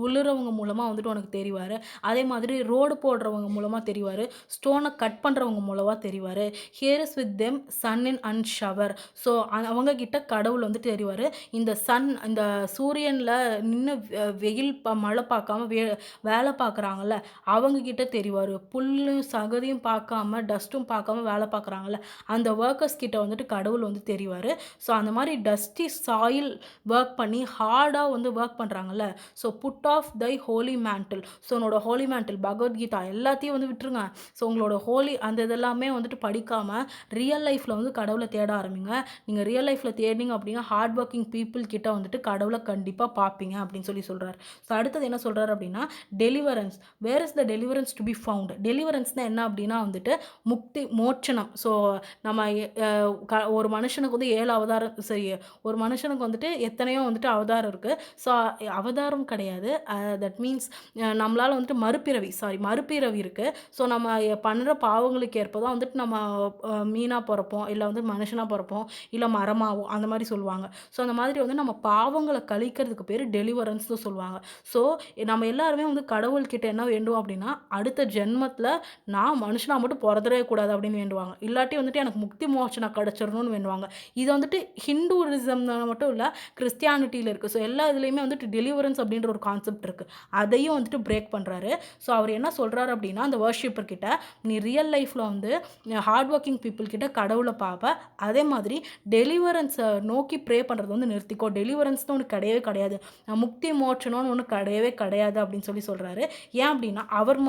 உழுறவங்க மூலமாக வந்துட்டு உனக்கு தெரிவார். அதே மாதிரி ரோடு போடுறவங்க மூலமாக தெரிவார். ஸ்டோனை கட் பண்ணுறவங்க மூலமாக தெரிவார். Here is with them sun in and shower. So அவங்க கிட்ட கடவுள் வந்துட்டு தெரிவார். இந்த சூரியனில் நின்று வெயில் மழை பார்க்காம வேலை பார்க்குறாங்கல்ல அவங்கக்கிட்ட தெரிவார். புல்லும் சகதியும் பார்க்காம டஸ்ட்டும் பார்க்காம வேலை பார்க்குறாங்கல்ல அந்த ஒர்க்கர்ஸ் கிட்ட வந்துட்டு கடவுள் வந்து தெரிவார். ஸோ அந்த மாதிரி டஸ்டி சாயில் ஒர்க் பண்ணி ஹார்டாக வந்து ஒர்க் பண்ணுறாங்கல்ல. So put off thy holy mantle. So உன்னோட ஹோலி மேண்டில் பகவத்கீதா எல்லாத்தையும் வந்து விட்டுருங்க. ஸோ உங்களோட ஹோலி அந்த இதெல்லாமே வந்துட்டு படிக்காமல் ரியல் லைஃப்பில் வந்து கடவுளை தேட ஆரம்பிங்க. நீங்கள் ரியல் லைஃப்பில் தேடிங்க அப்படின்னா ஹார்ட் ஒர்க்கிங் பீப்புள் கிட்ட வந்துட்டு கடவுளை கண்டிப்பாக பார்ப்பீங்க அப்படின்னு சொல்கிறார். ஸோ அடுத்தது என்ன சொல்கிறார் அப்படின்னா deliverance. Where is the deliverance to be found. டெலிவரன்ஸ்னால் என்ன அப்படின்னா வந்துட்டு முக்தி மோட்சனம். ஸோ நம்ம ஒரு மனுஷனுக்கு வந்து 7 அவதாரம், சரி ஒரு மனுஷனுக்கு வந்துட்டு எத்தனையோ வந்துட்டு அவதாரம் இருக்குது. ஸோ அவதாரம் கிடையாது, தட் மீன்ஸ் நம்மளால் வந்துட்டு மறுபிறவி இருக்குது. ஸோ நம்ம பண்ணுற பாவங்களுக்கு ஏற்ப தான் வந்துட்டு நம்ம மீனாக பிறப்போம், இல்லை வந்து மனுஷனாக பிறப்போம், இல்லை மரமாகும் அந்த மாதிரி சொல்லுவாங்க. ஸோ அந்த மாதிரி வந்து நம்ம பாவங்களை கழிக்கிறதுக்கு பேர் டெலிவரன்ஸ் தான் சொல்லுவாங்க. ஸோ நம்ம எல்லாருமே வந்து கடவுள்கிட்ட என்ன வேண்டும் அப்படின்னா அடுத்த ஜென்மத்தில் நான் மனுஷனாக மட்டும் பிறந்துடவே கூடாது அப்படின்னு வேண்டுவாங்க. இல்லாட்டி வந்துட்டு எனக்கு முக்தி மோட்சம் கிடச்சிடணும்னு வேண்டுவாங்க. இது வந்துட்டு ஹிந்துவிசம் மட்டும் இல்லை, கிறிஸ்டியானிட்டியில் இருக்குது. ஸோ எல்லா இதுலேயுமே வந்துட்டு டெலிவரன்ஸ் அப்படின்ற ஒரு கான்செப்ட் இருக்குது. அதையும் வந்துட்டு பிரேக் பண்ணுறாரு. ஸோ அவர் என்ன சொல்கிறாரு அப்படின்னா அந்த வர்ஷிப்பர் கிட்ட நீ ரியல் லைஃப்பில் வந்து ஹார்ட் ஒர்க்கிங் பீப்புள் கிட்ட கடவுளை பார்ப்ப. அதே மாதிரி டெலிவரன்ஸை நோக்கி ப்ரே பண்ணுறது வந்து நிறுத்திக்கோ. டெலிவரன்ஸ்னு ஒன்று கிடையவே கிடையாது, முக்தி மோட்சணும்னு ஒன்று கிடையவே கிடையாது அப்படின்னு சொல்கிறாரு. ஏன் அப்படின்னா அவர்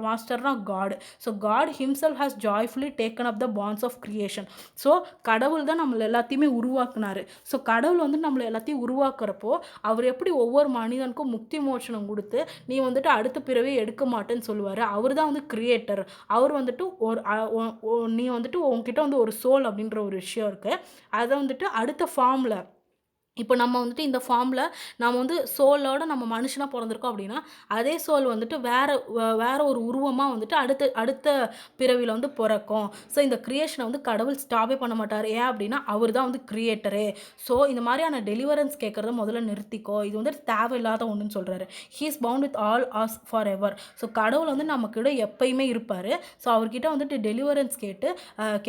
மாஸ்டர்னா God. So God himself has joyfully taken up the bonds of creation. So கடவுள் தான் நம்மளை எல்லாத்தையுமே உருவாக்குனார். ஸோ கடவுள் வந்து நம்மளை எல்லாத்தையும் உருவாக்குறப்போ அவர் எப்படி ஒவ்வொரு மனிதனுக்கும் முக்தி மோட்சனம் கொடுத்து நீ வந்துட்டு அடுத்த பிறவே எடுக்க மாட்டேன்னு சொல்லுவார். அவர் தான் வந்து கிரியேட்டர். அவர் வந்துட்டு நீ வந்துட்டு உங்ககிட்ட வந்து ஒரு சோல் அப்படின்ற ஒரு விஷயம் இருக்குது. அதை வந்துட்டு அடுத்த ஃபார்மில் இப்போ நம்ம வந்துட்டு இந்த ஃபார்மில் நம்ம வந்து சோலோட நம்ம மனுஷனா பொறந்திருக்கோம் அப்படின்னா, அதே சோல் வந்துட்டு வேற ஒரு உருவமா வந்துட்டு அடுத்த அடுத்த பிறவியில வந்து பொறக்கும். ஸோ இந்த கிரியேஷன வந்து கடவுள் ஸ்டாப்பே பண்ண மாட்டாரு. ஏன் அப்படின்னா, அவர் தான் வந்து கிரியேட்டரே. ஸோ இந்த மாரியான டெலிவரன்ஸ் கேட்கறத முதல்ல நிறுத்திக்கோ. இது வந்து தேவையில்லாத ஒண்ணுன்னு சொல்றாரு. He is bound with all us for ever. So கடவுள் வந்து நம்மகிட்ட எப்பயுமே இருப்பாரு. ஸோ அவர்கிட்ட வந்துட்டு டெலிவரன்ஸ் கேட்டு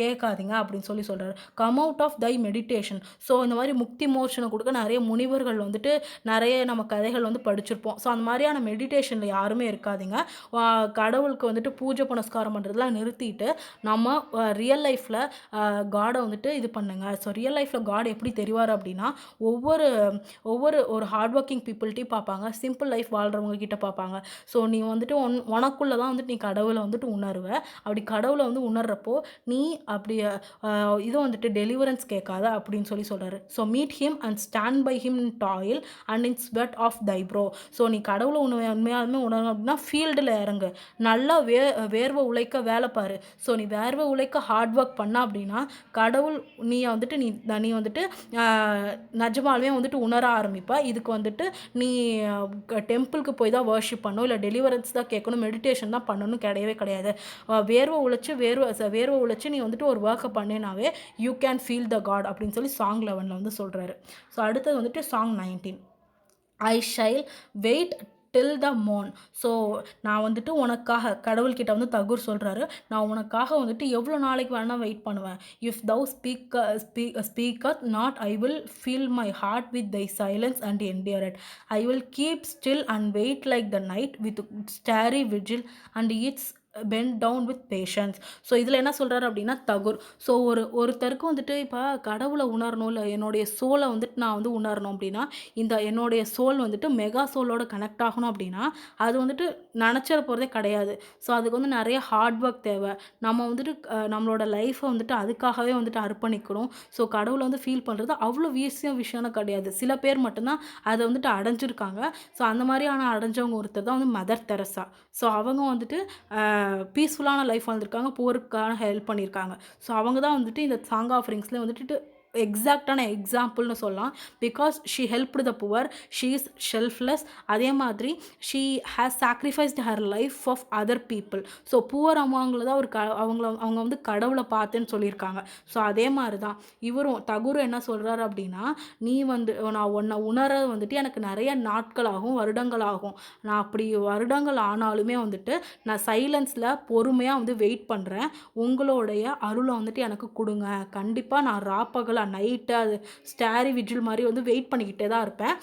கேட்காதீங்க அப்படின்னு சொல்றாரு. Come out of thy meditation. So இந்த மாரி முக்தி மோட்சன கொடுக்க நிறைய முனிவர்கள் வந்துட்டு நிறைய நம்ம கதைகள் வந்து படிச்சிருப்போம். ஸோ அந்த மாதிரியான மெடிடேஷனில் யாருமே இருக்காதீங்க. கடவுளுக்கு வந்துட்டு பூஜை புனஸ்காரம் பண்ணுறதுலாம் நிறுத்திட்டு நம்ம ரியல் லைஃப்பில் காடை வந்துட்டு இது பண்ணுங்க. ஸோ ரியல் லைஃப்பில் காட் எப்படி தெரிவார் அப்படின்னா, ஒவ்வொரு ஒவ்வொரு ஒரு ஹார்ட் ஒர்க்கிங் பீப்புள்கிட்டையும் பார்ப்பாங்க, சிம்பிள் லைஃப் வாழ்கிறவங்க கிட்ட பார்ப்பாங்க. ஸோ நீ வந்துட்டு உனக்குள்ளே தான் வந்துட்டு நீ கடவுளை வந்துட்டு உணர்வ. அப்படி கடவுளை வந்து உணர்றப்போ நீ அப்படி இது வந்துட்டு டெலிவரன்ஸ் கேட்காத அப்படின்னு சொல்கிறாரு. So meet him and stand by him in toil and in sweat of thy brow. So நீ கடவுளை உண்மையாலுமே உணரணும் அப்படின்னா ஃபீல்டில் இறங்கு, நல்லா வேர்வை உழைக்க வேலை பாரு. ஸோ நீ வேர்வை உழைக்க ஹார்ட் ஒர்க் பண்ண அப்படின்னா கடவுள் நீ வந்துட்டு நீ வந்துட்டு நிஜமாலுமே வந்துட்டு உணர ஆரம்பிப்ப. இதுக்கு வந்துட்டு நீ டெம்பிளுக்கு போய் தான் வர்ஷிப் பண்ணணும், இல்லை டெலிவரன்ஸ் தான் கேட்கணும், மெடிடேஷன் தான் பண்ணணும் கிடையவே கிடையாது. வேர்வை உழைச்சி நீ வந்துட்டு ஒரு ஒர்க்கை பண்ணினாவே you can feel the God அப்படின்னு சாங் 11 வந்து சொல்கிறாரு. ஸோ அடுத்தது வந்துட்டு song 19. I shall wait till the மோன். ஸோ நான் வந்துட்டு உனக்காக கடவுள்கிட்ட வந்து தகுர் சொல்கிறாரு, நான் உனக்காக வந்துட்டு எவ்வளோ நாளைக்கு வேணால் வெயிட் பண்ணுவேன். If thou speakest not I will feel my heart with thy silence and endure it. I will keep still and wait like the night with starry vigil and its bent down with patience. So இதில் என்ன சொல்கிறாரு அப்படின்னா தகுர். So ஒருத்தருக்கு வந்துட்டு இப்போ கடவுளை உணரணும், இல்லை என்னுடைய சோலை வந்துட்டு நான் வந்து உணரணும் அப்படின்னா, இந்த என்னுடைய சோல் வந்துட்டு மெகா சோலோட கனெக்ட் ஆகணும் அப்படின்னா அது வந்துட்டு நினச்சிட போகிறதே கிடையாது. ஸோ அதுக்கு வந்து நிறைய ஹார்ட் ஒர்க் தேவை. நம்ம வந்துட்டு நம்மளோட லைஃப்பை வந்துட்டு அதுக்காகவே வந்துட்டு அர்ப்பணிக்கணும். ஸோ கடவுளை வந்து ஃபீல் பண்ணுறது அவ்வளோ விஷயம்னா கிடையாது. சில பேர் மட்டும்தான் அதை வந்துட்டு அடைஞ்சிருக்காங்க. ஸோ அந்த மாதிரியான அடைஞ்சவங்க ஒருத்தர் தான் வந்து மதர் தெரசா. ஸோ அவங்க வந்துட்டு பீஸ்ஃபுல்லான லைஃப் வாழ்ந்துருக்காங்க, போருக்கான ஹெல்ப் பண்ணியிருக்காங்க. ஸோ அவங்க தான் வந்துட்டு இந்த சாங் ஆஃபரிங்ஸில் வந்துட்டு எக்ஸாக்டான எக்ஸாம்பிள்னு சொல்லலாம். Because she helped the poor, she is selfless. அதே மாதிரி she has sacrificed her life of other people. So poor அம்மாவங்கள தான் அவங்க வந்து கடவுளை பார்த்தேன்னு சொல்லியிருக்காங்க. ஸோ அதே மாதிரி தான் இவரும் தகுரும் என்ன சொல்கிறாரு அப்படின்னா, நீ வந்து நான் உன்னை உணர வந்துட்டு எனக்கு நிறைய நாட்கள் ஆகும், வருடங்கள் ஆகும். நான் அப்படி வருடங்கள் ஆனாலுமே வந்துட்டு நான் சைலன்ஸில் பொறுமையாக வந்து வெயிட் பண்ணுறேன். உங்களுடைய அருளை வந்துட்டு எனக்கு கொடுங்க. கண்டிப்பாக நான் ராப்பகலாக நைட்டு அது ஸ்டாரி விஜில் மாதிரி வந்து வெயிட் பண்ணிக்கிட்டே தான் இருப்பேன்.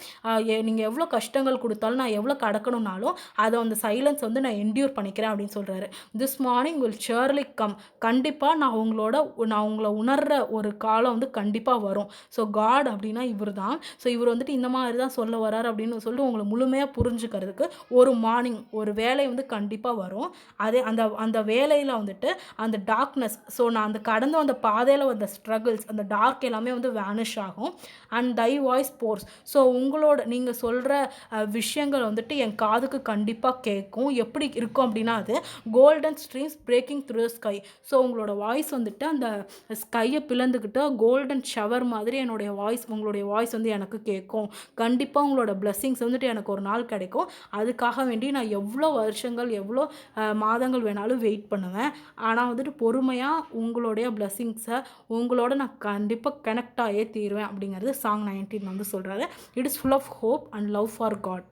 நீங்கள் எவ்வளோ கஷ்டங்கள் கொடுத்தாலும், நான் எவ்வளோ கடக்கணும்னாலும் அதை அந்த சைலன்ஸ் வந்து நான் என்டியூர் பண்ணிக்கிறேன் அப்படின்னு சொல்கிறாரு. This morning will surely come. கண்டிப்பாக நான் உங்களை உணர்கிற ஒரு காலம் வந்து கண்டிப்பாக வரும். ஸோ காட் அப்படின்னா இவர் தான். ஸோ இவர் வந்துட்டு இந்த மாதிரி தான் சொல்ல வரார் அப்படின்னு சொல்லிட்டு உங்களை முழுமையாக புரிஞ்சுக்கிறதுக்கு ஒரு மார்னிங் ஒரு வேலை வந்து கண்டிப்பாக வரும். அதே அந்த வேலையில் வந்துட்டு அந்த டார்க்னஸ், ஸோ நான் அந்த கடந்து வந்த பாதையில் வந்த ஸ்ட்ரகிள்ஸ், அந்த டார்க் எல்லாமே வந்து வேனிஷ் ஆகும். And thy voice pours. So நீங்கள் சொல்கிற விஷயங்கள் வந்துட்டு என் காதுக்கு கண்டிப்பாக கேட்கும். எப்படி இருக்கும் அப்படின்னா அது golden streams breaking through sky. So உங்களோட வாய்ஸ் வந்துட்டு அந்த ஸ்கையை பிளந்துக்கிட்டு கோல்டன் ஷவர் மாதிரி உங்களுடைய வாய்ஸ் வந்து எனக்கு கேட்கும். கண்டிப்பாக உங்களோட பிளெஸ்ஸிங்ஸ் வந்துட்டு எனக்கு ஒரு நாள் கிடைக்கும். அதுக்காக வேண்டி நான் எவ்வளோ வருஷங்கள் எவ்வளோ மாதங்கள் வேணாலும் வெயிட் பண்ணுவேன். ஆனால் வந்துட்டு பொறுமையாக உங்களுடைய பிளெஸ்ஸிங்ஸை உங்களோட நான் கண்டிப்பாக கனெக்ட் ஆகியே தீருவேன் அப்படிங்கிறது சாங் 19 வந்து சொல்கிறாரு. It is full of hope and love for God.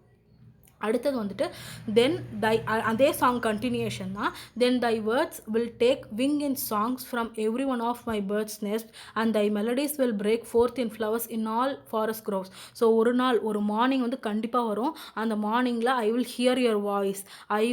அடுத்தது வந்துட்டு தென் அதே சாங் கண்டினியூஷன் தான். Then thy words will take wing in songs from every one of my birds nest and thy melodies will break forth in flowers in all forest groves. So ஒரு morning வந்து கண்டிப்பாக வரும். அந்த மார்னிங்கில் I will hear your voice, I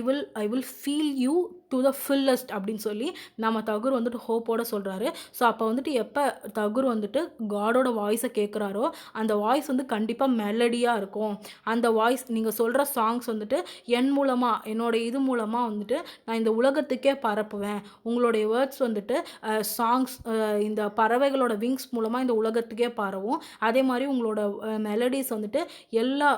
will feel you to the fullest அப்படின்னு சொல்லி நம்ம தகுர் வந்துட்டு ஹோப்போட சொல்கிறாரு. ஸோ அப்போ வந்துட்டு எப்போ தகுர் வந்துட்டு காடோட வாய்ஸை கேட்குறாரோ அந்த வாய்ஸ் வந்து கண்டிப்பாக மெலடியாக இருக்கும். அந்த வாய்ஸ் நீங்கள் சொல்கிற சாங்ஸ் வந்துட்டு என்னோட இது மூலமாக வந்துட்டு நான் இந்த உலகத்துக்கே பரப்புவேன். உங்களுடைய வேர்ட்ஸ் வந்துட்டு சாங்ஸ் இந்த பறவைகளோட விங்ஸ் மூலமாக இந்த உலகத்துக்கே பரவும். அதே மாதிரி உங்களோட மெலடிஸ் வந்துட்டு எல்லா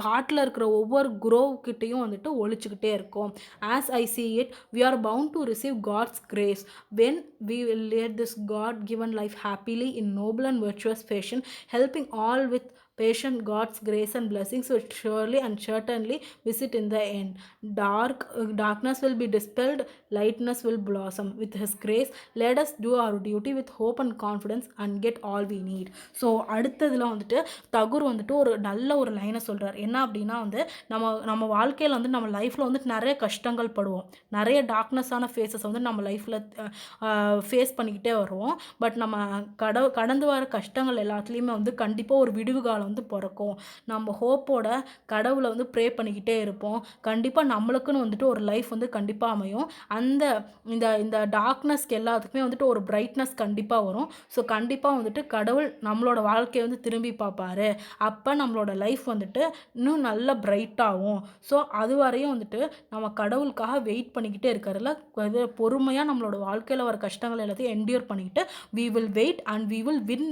காட்டில் இருக்கிற ஒவ்வொரு குரோவ் கிட்டேயும் வந்துட்டு ஒழிச்சுக்கிட்டே இருக்கும். As I see it, we are bound to receive God's grace when we will lead this God given life happily in noble and virtuous fashion, helping all with patient. God's grace and blessings will surely and certainly visit in the end. Darkness will be dispelled, lightness will blossom with his grace. Let us do our duty with hope and confidence and get all we need. So அடுத்ததில் வந்துட்டு தகுர் வந்துட்டு ஒரு நல்ல ஒரு லைனை சொல்கிறார். என்ன அப்படின்னா வந்து நம்ம வாழ்க்கையில் வந்து நம்ம லைஃப்பில் வந்துட்டு நிறைய கஷ்டங்கள் படுவோம், நிறைய டார்க்னஸான ஃபேஸஸ் வந்து நம்ம லைஃப்பில் ஃபேஸ் பண்ணிக்கிட்டே வருவோம். பட் நம்ம கடந்து வர கஷ்டங்கள் எல்லாத்துலேயுமே வந்து கண்டிப்பாக ஒரு விடிவு காலம் வந்து பிறக்கும். நம்ம ஹோப்போட கடவுளை வந்து ப்ரே பண்ணிக்கிட்டே இருப்போம். கண்டிப்பாக நம்மளுக்குன்னு வந்துட்டு ஒரு லைஃப் வந்து கண்டிப்பாக அமையும். அந்த இந்த டார்க்னஸ்க்கு எல்லாத்துக்குமே வந்துட்டு ஒரு பிரைட்னஸ் கண்டிப்பாக வரும். ஸோ கண்டிப்பாக வந்துட்டு கடவுள் நம்மளோட வாழ்க்கையை வந்து திரும்பி பார்ப்பாரு. அப்போ நம்மளோட லைஃப் வந்துட்டு இன்னும் நல்ல பிரைட்டாகும். ஸோ அது வரையும் வந்துட்டு நம்ம கடவுளுக்காக வெயிட் பண்ணிக்கிட்டே இருக்கிறதுல பொறுமையாக நம்மளோட வாழ்க்கையில் வர கஷ்டங்கள் எல்லாத்தையும் என்டியூர் பண்ணிக்கிட்டு we will wait and we will win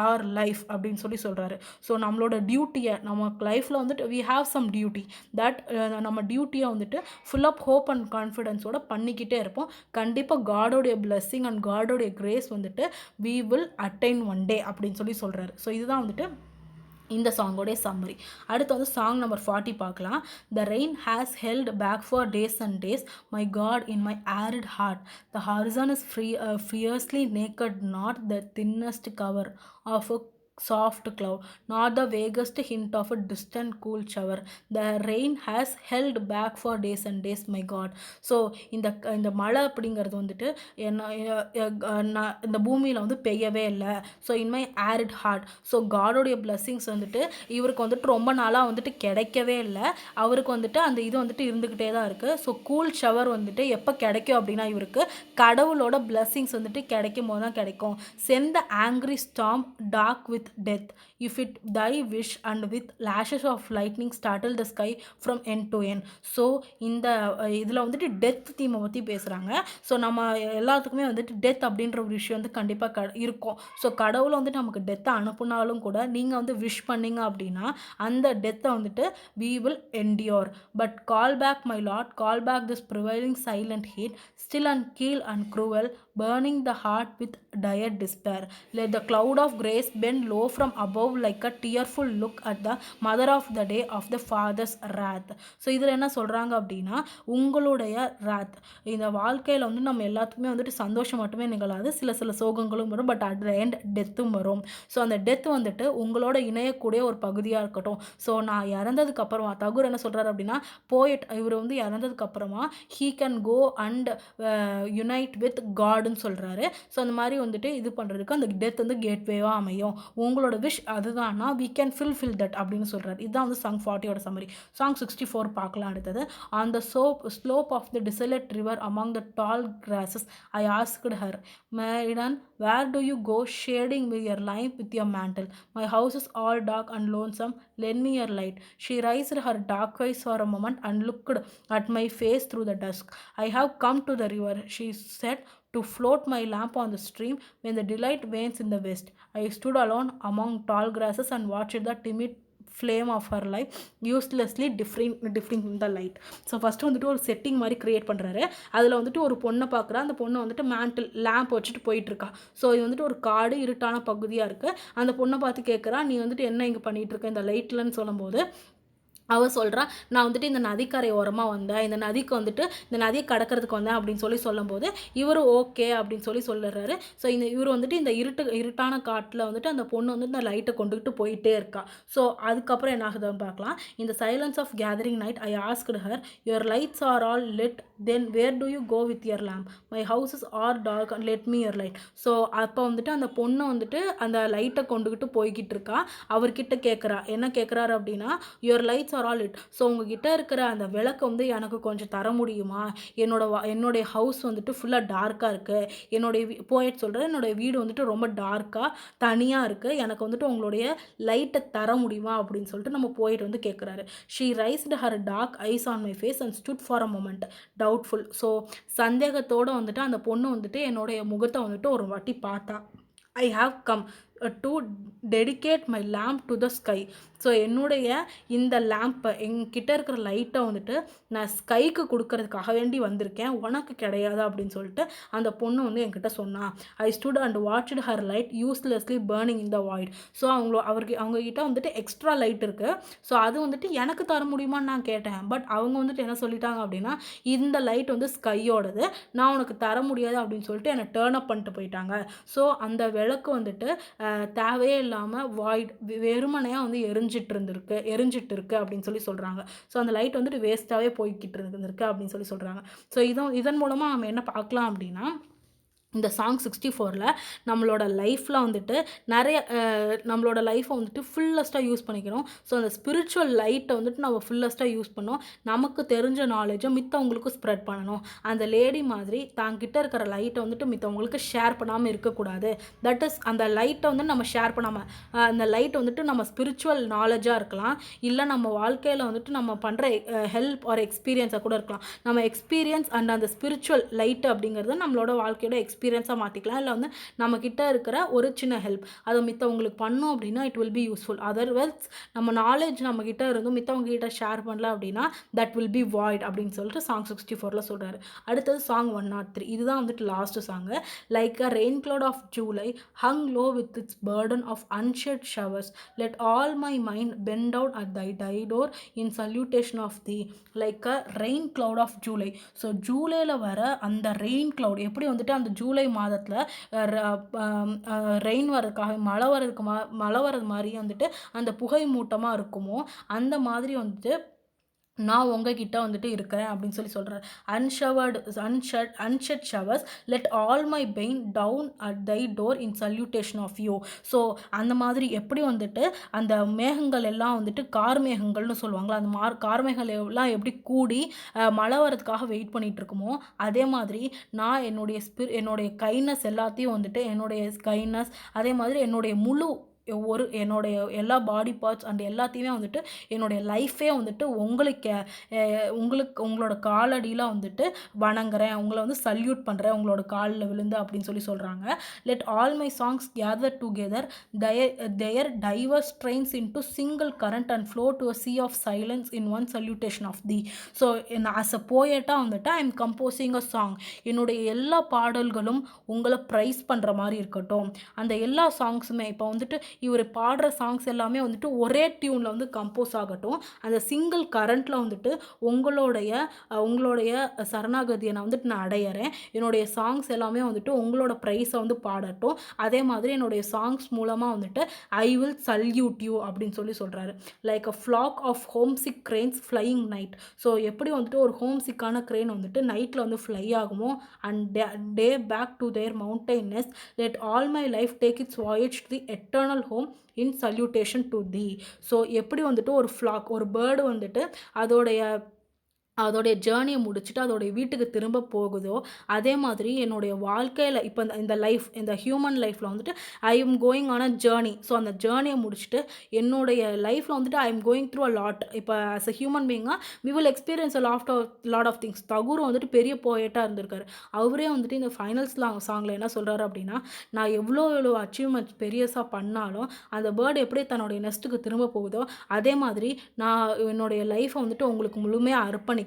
our life அப்படின்னு சொல்கிறாரு. ஸோ நம்மளோட டியூட்டியை நம்ம லைஃப்பில் வந்துட்டு we have some duty that நம்ம டியூட்டியை வந்துட்டு ஃபுல் ஆஃப் ஹோப் அண்ட் கான்ஃபிடென்ஸோட பண்ணிக்கிட்டே இருப்போம். கண்டிப்பாக காடோடைய பிளெஸ்ஸிங் அண்ட் காடோடைய கிரேஸ் வந்துட்டு we will attain one day அப்படின்னு சொல்கிறாரு. ஸோ இதுதான் வந்துட்டு இந்த சாங்கோடைய சம்மரி. அடுத்து வந்து சாங் நம்பர் 40 பார்க்கலாம். The rain has held back for days and days, my God, in my arid heart. The horizon is fiercely naked, not the thinnest cover of a soft cloud, not the vaguest hint of a distant cool shower. The rain has held back for days and days, my God. So இந்த மழை அப்படிங்கிறது வந்துட்டு இந்த பூமியில் வந்து பெய்யவே இல்லை. So in my arid heart. So காடோடைய பிளெஸ்ஸிங்ஸ் வந்துட்டு இவருக்கு வந்துட்டு ரொம்ப நாளாக வந்துட்டு கிடைக்கவே இல்லை. அவருக்கு வந்துட்டு அந்த இது வந்துட்டு இருந்துக்கிட்டே தான் இருக்குது. ஸோ கூல் ஷவர் வந்துட்டு எப்போ கிடைக்கும் அப்படின்னா இவருக்கு கடவுளோட பிளெஸ்ஸிங்ஸ் வந்துட்டு கிடைக்கும் போது தான் கிடைக்கும். Send the angry storm dark with death, if it thy wish, and with lashes of lightning startle the sky from end to end. So இந்த இதில் வந்துட்டு டெத் தீமை பற்றி பேசுகிறாங்க. ஸோ நம்ம எல்லாத்துக்குமே வந்துட்டு டெத் அப்படின்ற ஒரு விஷயம் வந்து கண்டிப்பாக இருக்கும். ஸோ கடவுளை வந்துட்டு நமக்கு டெத்தை அனுப்புனாலும் கூட நீங்கள் வந்து விஷ் பண்ணிங்க அப்படின்னா அந்த டெத்தை வந்துட்டு we will endure. But call back my Lord, call back this prevailing silent heat, still and keel and cruel, burning the heart with dire despair. Let the cloud of grace bend low from above like a tearful look at the mother of the day of the father's wrath. So இதில் என்ன சொல்கிறாங்க அப்படின்னா உங்களுடைய wrath, இந்த வாழ்க்கையில் வந்து நம்ம எல்லாத்துக்குமே வந்துட்டு சந்தோஷம் மட்டுமே நிகழாது, சில சோகங்களும் வரும். பட் அட் த எண்ட் டெத்தும் வரும். ஸோ அந்த டெத் வந்துட்டு உங்களோட இணையக்கூடிய ஒரு பகுதியாக இருக்கட்டும். ஸோ நான் இறந்ததுக்கு அப்புறமா தகுர் என்ன சொல்கிறார் அப்படின்னா போயட் இவர் வந்து இறந்ததுக்கு அப்புறமா he can go and unite with Godன்னு சொல்கிறாரு. ஸோ அந்த மாதிரி வந்துட்டு இது பண்ணுறதுக்கு அந்த டெத் வந்து கேட்வேவாக அமையும். உங்களோட wish அதுதான்னா we can fulfill that அப்படின்னு சொல்கிறார். இதுதான் வந்து சாங் 40யோட சம்மரி. சாங் 64 பார்க்கலாம் அடுத்தது. On the slope of the desolate river among the tall grasses I asked her, Maiden, where do you go shading with your lamp with your mantle? My house is all dark and lonesome, lend me your light. She raised her dark eyes for a moment and looked at my face through the dusk. I have come to the river, she said, to float my lamp on the stream when the daylight wanes in the west. I stood alone among tall grasses and watched the timid flame of her life uselessly differing in the light. So first வந்துட்டு ஒரு setting மாதிரி create பண்ணுறாரு. அதில் வந்துட்டு ஒரு பொண்ணை பார்க்குறா. அந்த பொண்ணை வந்துட்டு மேண்டில் லேம்ப் வச்சுட்டு போயிட்டுருக்கா. ஸோ இது வந்துட்டு ஒரு காடு இருட்டான பகுதியாக இருக்குது. அந்த பொண்ணை பார்த்து கேட்குறா, நீ வந்துட்டு என்ன இங்கே பண்ணிகிட்ருக்க இந்த லைட்லன்னு சொல்லும்போது அவள் சொல்கிறா, நான் வந்துட்டு இந்த நதிக்கரை ஓரமாக வந்தேன், இந்த நதிக்கு வந்துட்டு இந்த நதியை கடக்கிறதுக்கு வந்தேன் அப்படின்னு சொல்லும்போது இவர் ஓகே அப்படின்னு சொல்லிடுறாரு. ஸோ இவர் வந்துட்டு இந்த இருட்டான காட்டில் வந்துட்டு அந்த பொண்ணு வந்துட்டு இந்த லைட்டை கொண்டுக்கிட்டு போயிட்டே இருக்கா. ஸோ அதுக்கப்புறம் என்ன ஆகுதுன்னு பார்க்கலாம். இந்த silence of gathering night I asked her, your lights are all lit, then where do you go with your lamp? My house is are dark and let me your light. So அப்போ வந்துட்டு அந்த பொண்ணை வந்துட்டு அந்த லைட்டை கொண்டுக்கிட்டு போய்கிட்டு இருக்கா. அவர்கிட்ட கேட்குறா, என்ன கேட்குறாரு அப்படின்னா your lights are all it. So உங்ககிட்ட இருக்கிற அந்த விளக்கு வந்து எனக்கு கொஞ்சம் தர முடியுமா? என்னுடைய ஹவுஸ் வந்துட்டு ஃபுல்லாக டார்க்காக இருக்குது. போயிட்டு சொல்கிறேன், என்னுடைய வீடு வந்துட்டு ரொம்ப டார்க்காக தனியாக இருக்குது. எனக்கு வந்துட்டு உங்களுடைய லைட்டை தர முடியுமா அப்படின்னு சொல்லிட்டு நம்ம போயிட்டு வந்து கேட்குறாரு. She raised her dark eyes on my face and stood for a moment doubtful. So சந்தேகத்தோடு வந்துட்டு அந்த பொண்ணு வந்துட்டு என்னுடைய முகத்தை வந்துட்டு ஒரு வாட்டி பார்த்தா. I have come, to dedicate my lamp to the sky. So என்னுடைய இந்த லேம்பை என்கிட்ட இருக்கிற லைட்டை வந்துட்டு நான் ஸ்கைக்கு கொடுக்கறதுக்காக வேண்டி வந்திருக்கேன், உனக்கு கிடையாது அப்படின்னு சொல்லிட்டு அந்த பொண்ணு வந்து என்கிட்ட சொன்னான். I stood and watched her light uselessly burning in the void. So அவங்ககிட்ட வந்துட்டு எக்ஸ்ட்ரா லைட் இருக்குது, ஸோ அது வந்துட்டு எனக்கு தர முடியுமான்னு நான் கேட்டேன். பட் அவங்க வந்துட்டு என்ன சொல்லிட்டாங்க அப்படின்னா, இந்த லைட் வந்து ஸ்கையோடது, நான் உனக்கு தர முடியாது அப்படின்னு சொல்லிட்டு என்னை டேர்ன் அப் பண்ணிட்டு போயிட்டாங்க. ஸோ அந்த விளக்கு வந்துட்டு தேவையே இல்லாமல் வாய்ட் வெறுமனையாக வந்து எரிஞ்சிட்டு இருக்கு அப்படின்னு சொல்லி சொல்கிறாங்க. ஸோ அந்த லைட் வந்துட்டு வேஸ்ட்டாகவே போய்கிட்டு இருந்திருக்கு அப்படின்னு சொல்லி சொல்கிறாங்க. ஸோ இதன் மூலமாக நம்ம என்ன பார்க்கலாம் அப்படின்னா, இந்த சாங் 64ல் நம்மளோட லைஃப்பில் வந்துட்டு நிறைய நம்மளோட லைஃப்பை வந்துட்டு ஃபுல்லஸ்ட்டாக யூஸ் பண்ணிக்கணும். ஸோ அந்த ஸ்பிரிச்சுவல் லைட்டை வந்துட்டு நம்ம ஃபுல்லஸ்ட்டாக யூஸ் பண்ணோம், நமக்கு தெரிஞ்ச நாலேஜை மித்தவங்களுக்கும் ஸ்ப்ரெட் பண்ணணும். அந்த லேடி மாதிரி தாங்கிட்ட இருக்கிற லைட்டை வந்துட்டு மித்தவங்களுக்கு ஷேர் பண்ணாமல் இருக்கக்கூடாது. தட் இஸ் அந்த லைட்டை வந்து நம்ம ஷேர் பண்ணாமல், அந்த லைட் வந்துட்டு நம்ம ஸ்பிரிச்சுவல் நாலேஜாக இருக்கலாம், இல்லை நம்ம வாழ்க்கையில் வந்துட்டு நம்ம பண்ணுற ஹெல்ப் ஆர் எக்ஸ்பீரியன்ஸாக கூட இருக்கலாம். நம்ம எக்ஸ்பீரியன்ஸ் அண்ட் அந்த ஸ்பிரிச்சுவல் லைட்டு அப்படிங்கிறது நம்மளோட வாழ்க்கையோட எக்ஸ்பீரியன்ஸாக மாற்றிக்கலாம். இல்லை வந்து நம்மக்கிட்ட இருக்கிற ஒரு சின்ன ஹெல்ப் அதை மித்தவங்களுக்கு பண்ணோம் அப்படின்னா it will be useful. Otherwise நம்ம நாலேஜ் நம்மக்கிட்ட இருந்தும் மித்தவங்க கிட்ட ஷேர் பண்ணல அப்படின்னா தட் வில் பி வாய்ட் அப்படின்னு சொல்லிட்டு சாங் 64ல் சொல்கிறாரு. அடுத்தது சாங் 103. இதுதான் வந்துட்டு last song. Like a rain cloud of July hung low with its burden of unshed showers, let all my mind bend down at thy door in salutation of thee. Like a rain cloud of July. So ஜூலையில் வர அந்த rain cloud எப்படி வந்துட்டு அந்த ஜூலை மாதத்தில் rain வரதுக்காக மழை வர்றது மாதிரி வந்துட்டு அந்த புகை மூட்டமாக இருக்குமோ அந்த மாதிரி வந்துட்டு நான் உங்ககிட்ட வந்துட்டு இருக்கிறேன் அப்படின்னு சொல்லி சொல்கிறேன். Unshed showers let all my pain down at thy door in salutation of you. So அந்த மாதிரி எப்படி வந்துட்டு அந்த மேகங்கள் எல்லாம் வந்துட்டு கார்மேகங்கள்னு சொல்லுவாங்களா, அந்த கார்மேகங்கள் எல்லாம் எப்படி கூடி மழை வரதுக்காக வெயிட் பண்ணிகிட்டு இருக்குமோ அதே மாதிரி நான் என்னுடைய கைண்ட்னஸ் எல்லாத்தையும் வந்துட்டு என்னுடைய கைண்ட்னஸ் அதே மாதிரி என்னுடைய என்னுடைய எல்லா பாடி பார்ட்ஸ் அண்ட் எல்லாத்தையுமே வந்துட்டு என்னுடைய லைஃபே வந்துட்டு உங்களோட காலடியில் வந்துட்டு வணங்குறேன், உங்களை வந்து சல்யூட் பண்ணுறேன் உங்களோட காலில் விழுந்து அப்படின்னு சொல்லி சொல்கிறாங்க. Let all my songs gather together their diverse strains into single current and flow to a sea of silence in one salutation of thee. So as a போயட்டாக வந்துட்டு I am composing a song. என்னுடைய எல்லா பாடல்களும் உங்களை price பண்ணுற மாதிரி இருக்கட்டும். அந்த எல்லா சாங்ஸுமே இப்போ வந்துட்டு இவர் பாடுற சாங்ஸ் எல்லாமே வந்துட்டு ஒரே டியூனில் வந்து கம்போஸ் ஆகட்டும். அந்த சிங்கிள் கரண்ட்டில் வந்துட்டு உங்களுடைய சரணாகதியை நான் வந்துட்டு நான் அடையிறேன். என்னுடைய சாங்ஸ் எல்லாமே வந்துட்டு உங்களோட ப்ரைஸை வந்து பாடட்டும். அதே மாதிரி என்னுடைய சாங்ஸ் மூலமாக வந்துட்டு ஐ வில் சல்யூட் யூ அப்படின்னு சொல்லி சொல்கிறாரு. Like a flock of homesick cranes flying night. So எப்படி வந்துட்டு ஒரு ஹோம் சிக்கான கிரெயின் வந்துட்டு நைட்டில் வந்து ஃப்ளை ஆகுமோ and day back to their mountain nest let all my life take its voyage to the eternal home in salutation to thee. So எப்படி வந்துட்டு ஒரு பேர்டு வந்துட்டு அதோடைய ஜேர்னியை முடிச்சுட்டு அதோடைய வீட்டுக்கு திரும்ப போகுதோ அதே மாதிரி என்னுடைய வாழ்க்கையில் இப்போ இந்த ஹியூமன் லைஃப்பில் வந்துட்டு I am going on a journey. So அந்த ஜேர்னியை முடிச்சுட்டு என்னுடைய லைஃப்பில் வந்துட்டு I am going through a lot. இப்போ ஆஸ் அ ஹியூமன் பீயிங்காக we will experience a lot of things. Tagore வந்துட்டு பெரிய போயட்டாக இருந்திருக்காரு. அவரே வந்துட்டு இந்த ஃபைனல்ஸ் சாங்கில் என்ன சொல்கிறாரு அப்படின்னா, நான் எவ்வளோ அச்சீவ்மெண்ட்ஸ் பெரியஸாக பண்ணாலும் அந்த பேர்டு எப்படி தன்னுடைய நெஸ்ட்டுக்கு திரும்ப போகுதோ அதே மாதிரி நான் என்னுடைய லைஃப்பை வந்துட்டு உங்களுக்கு முழுமையாக அர்ப்பணிக்கிறேன்.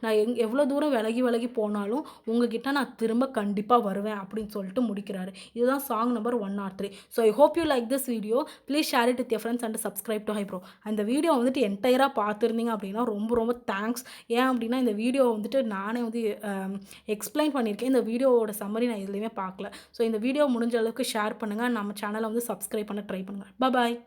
நான் எவ்வளோ தூரம் விலகி போனாலும் உங்ககிட்ட நான் திரும்ப கண்டிப்பாக வருவேன் அப்படின்னு சொல்லிட்டு முடிக்கிறாரு. இதுதான் song number 103. So I hope you like this video. Please share it with your friends and subscribe to Hybro. அந்த வீடியோ வந்துட்டு என்டையராக பார்த்துருந்தீங்க அப்படின்னா ரொம்ப தேங்க்ஸ். ஏன் அப்படின்னா இந்த வீடியோ வந்துட்டு நானே வந்து எக்ஸ்பிளைன் பண்ணியிருக்கேன். இந்த வீடியோவோட சம்மரி நான் எதுலேயுமே பார்க்கல. ஸோ இந்த வீடியோ முடிஞ்ச அளவுக்கு ஷேர் பண்ணுங்கள். நம்ம சேனலை வந்து சப்ஸ்கிரைப் பண்ண ட்ரை பண்ணுங்கள். பாய்.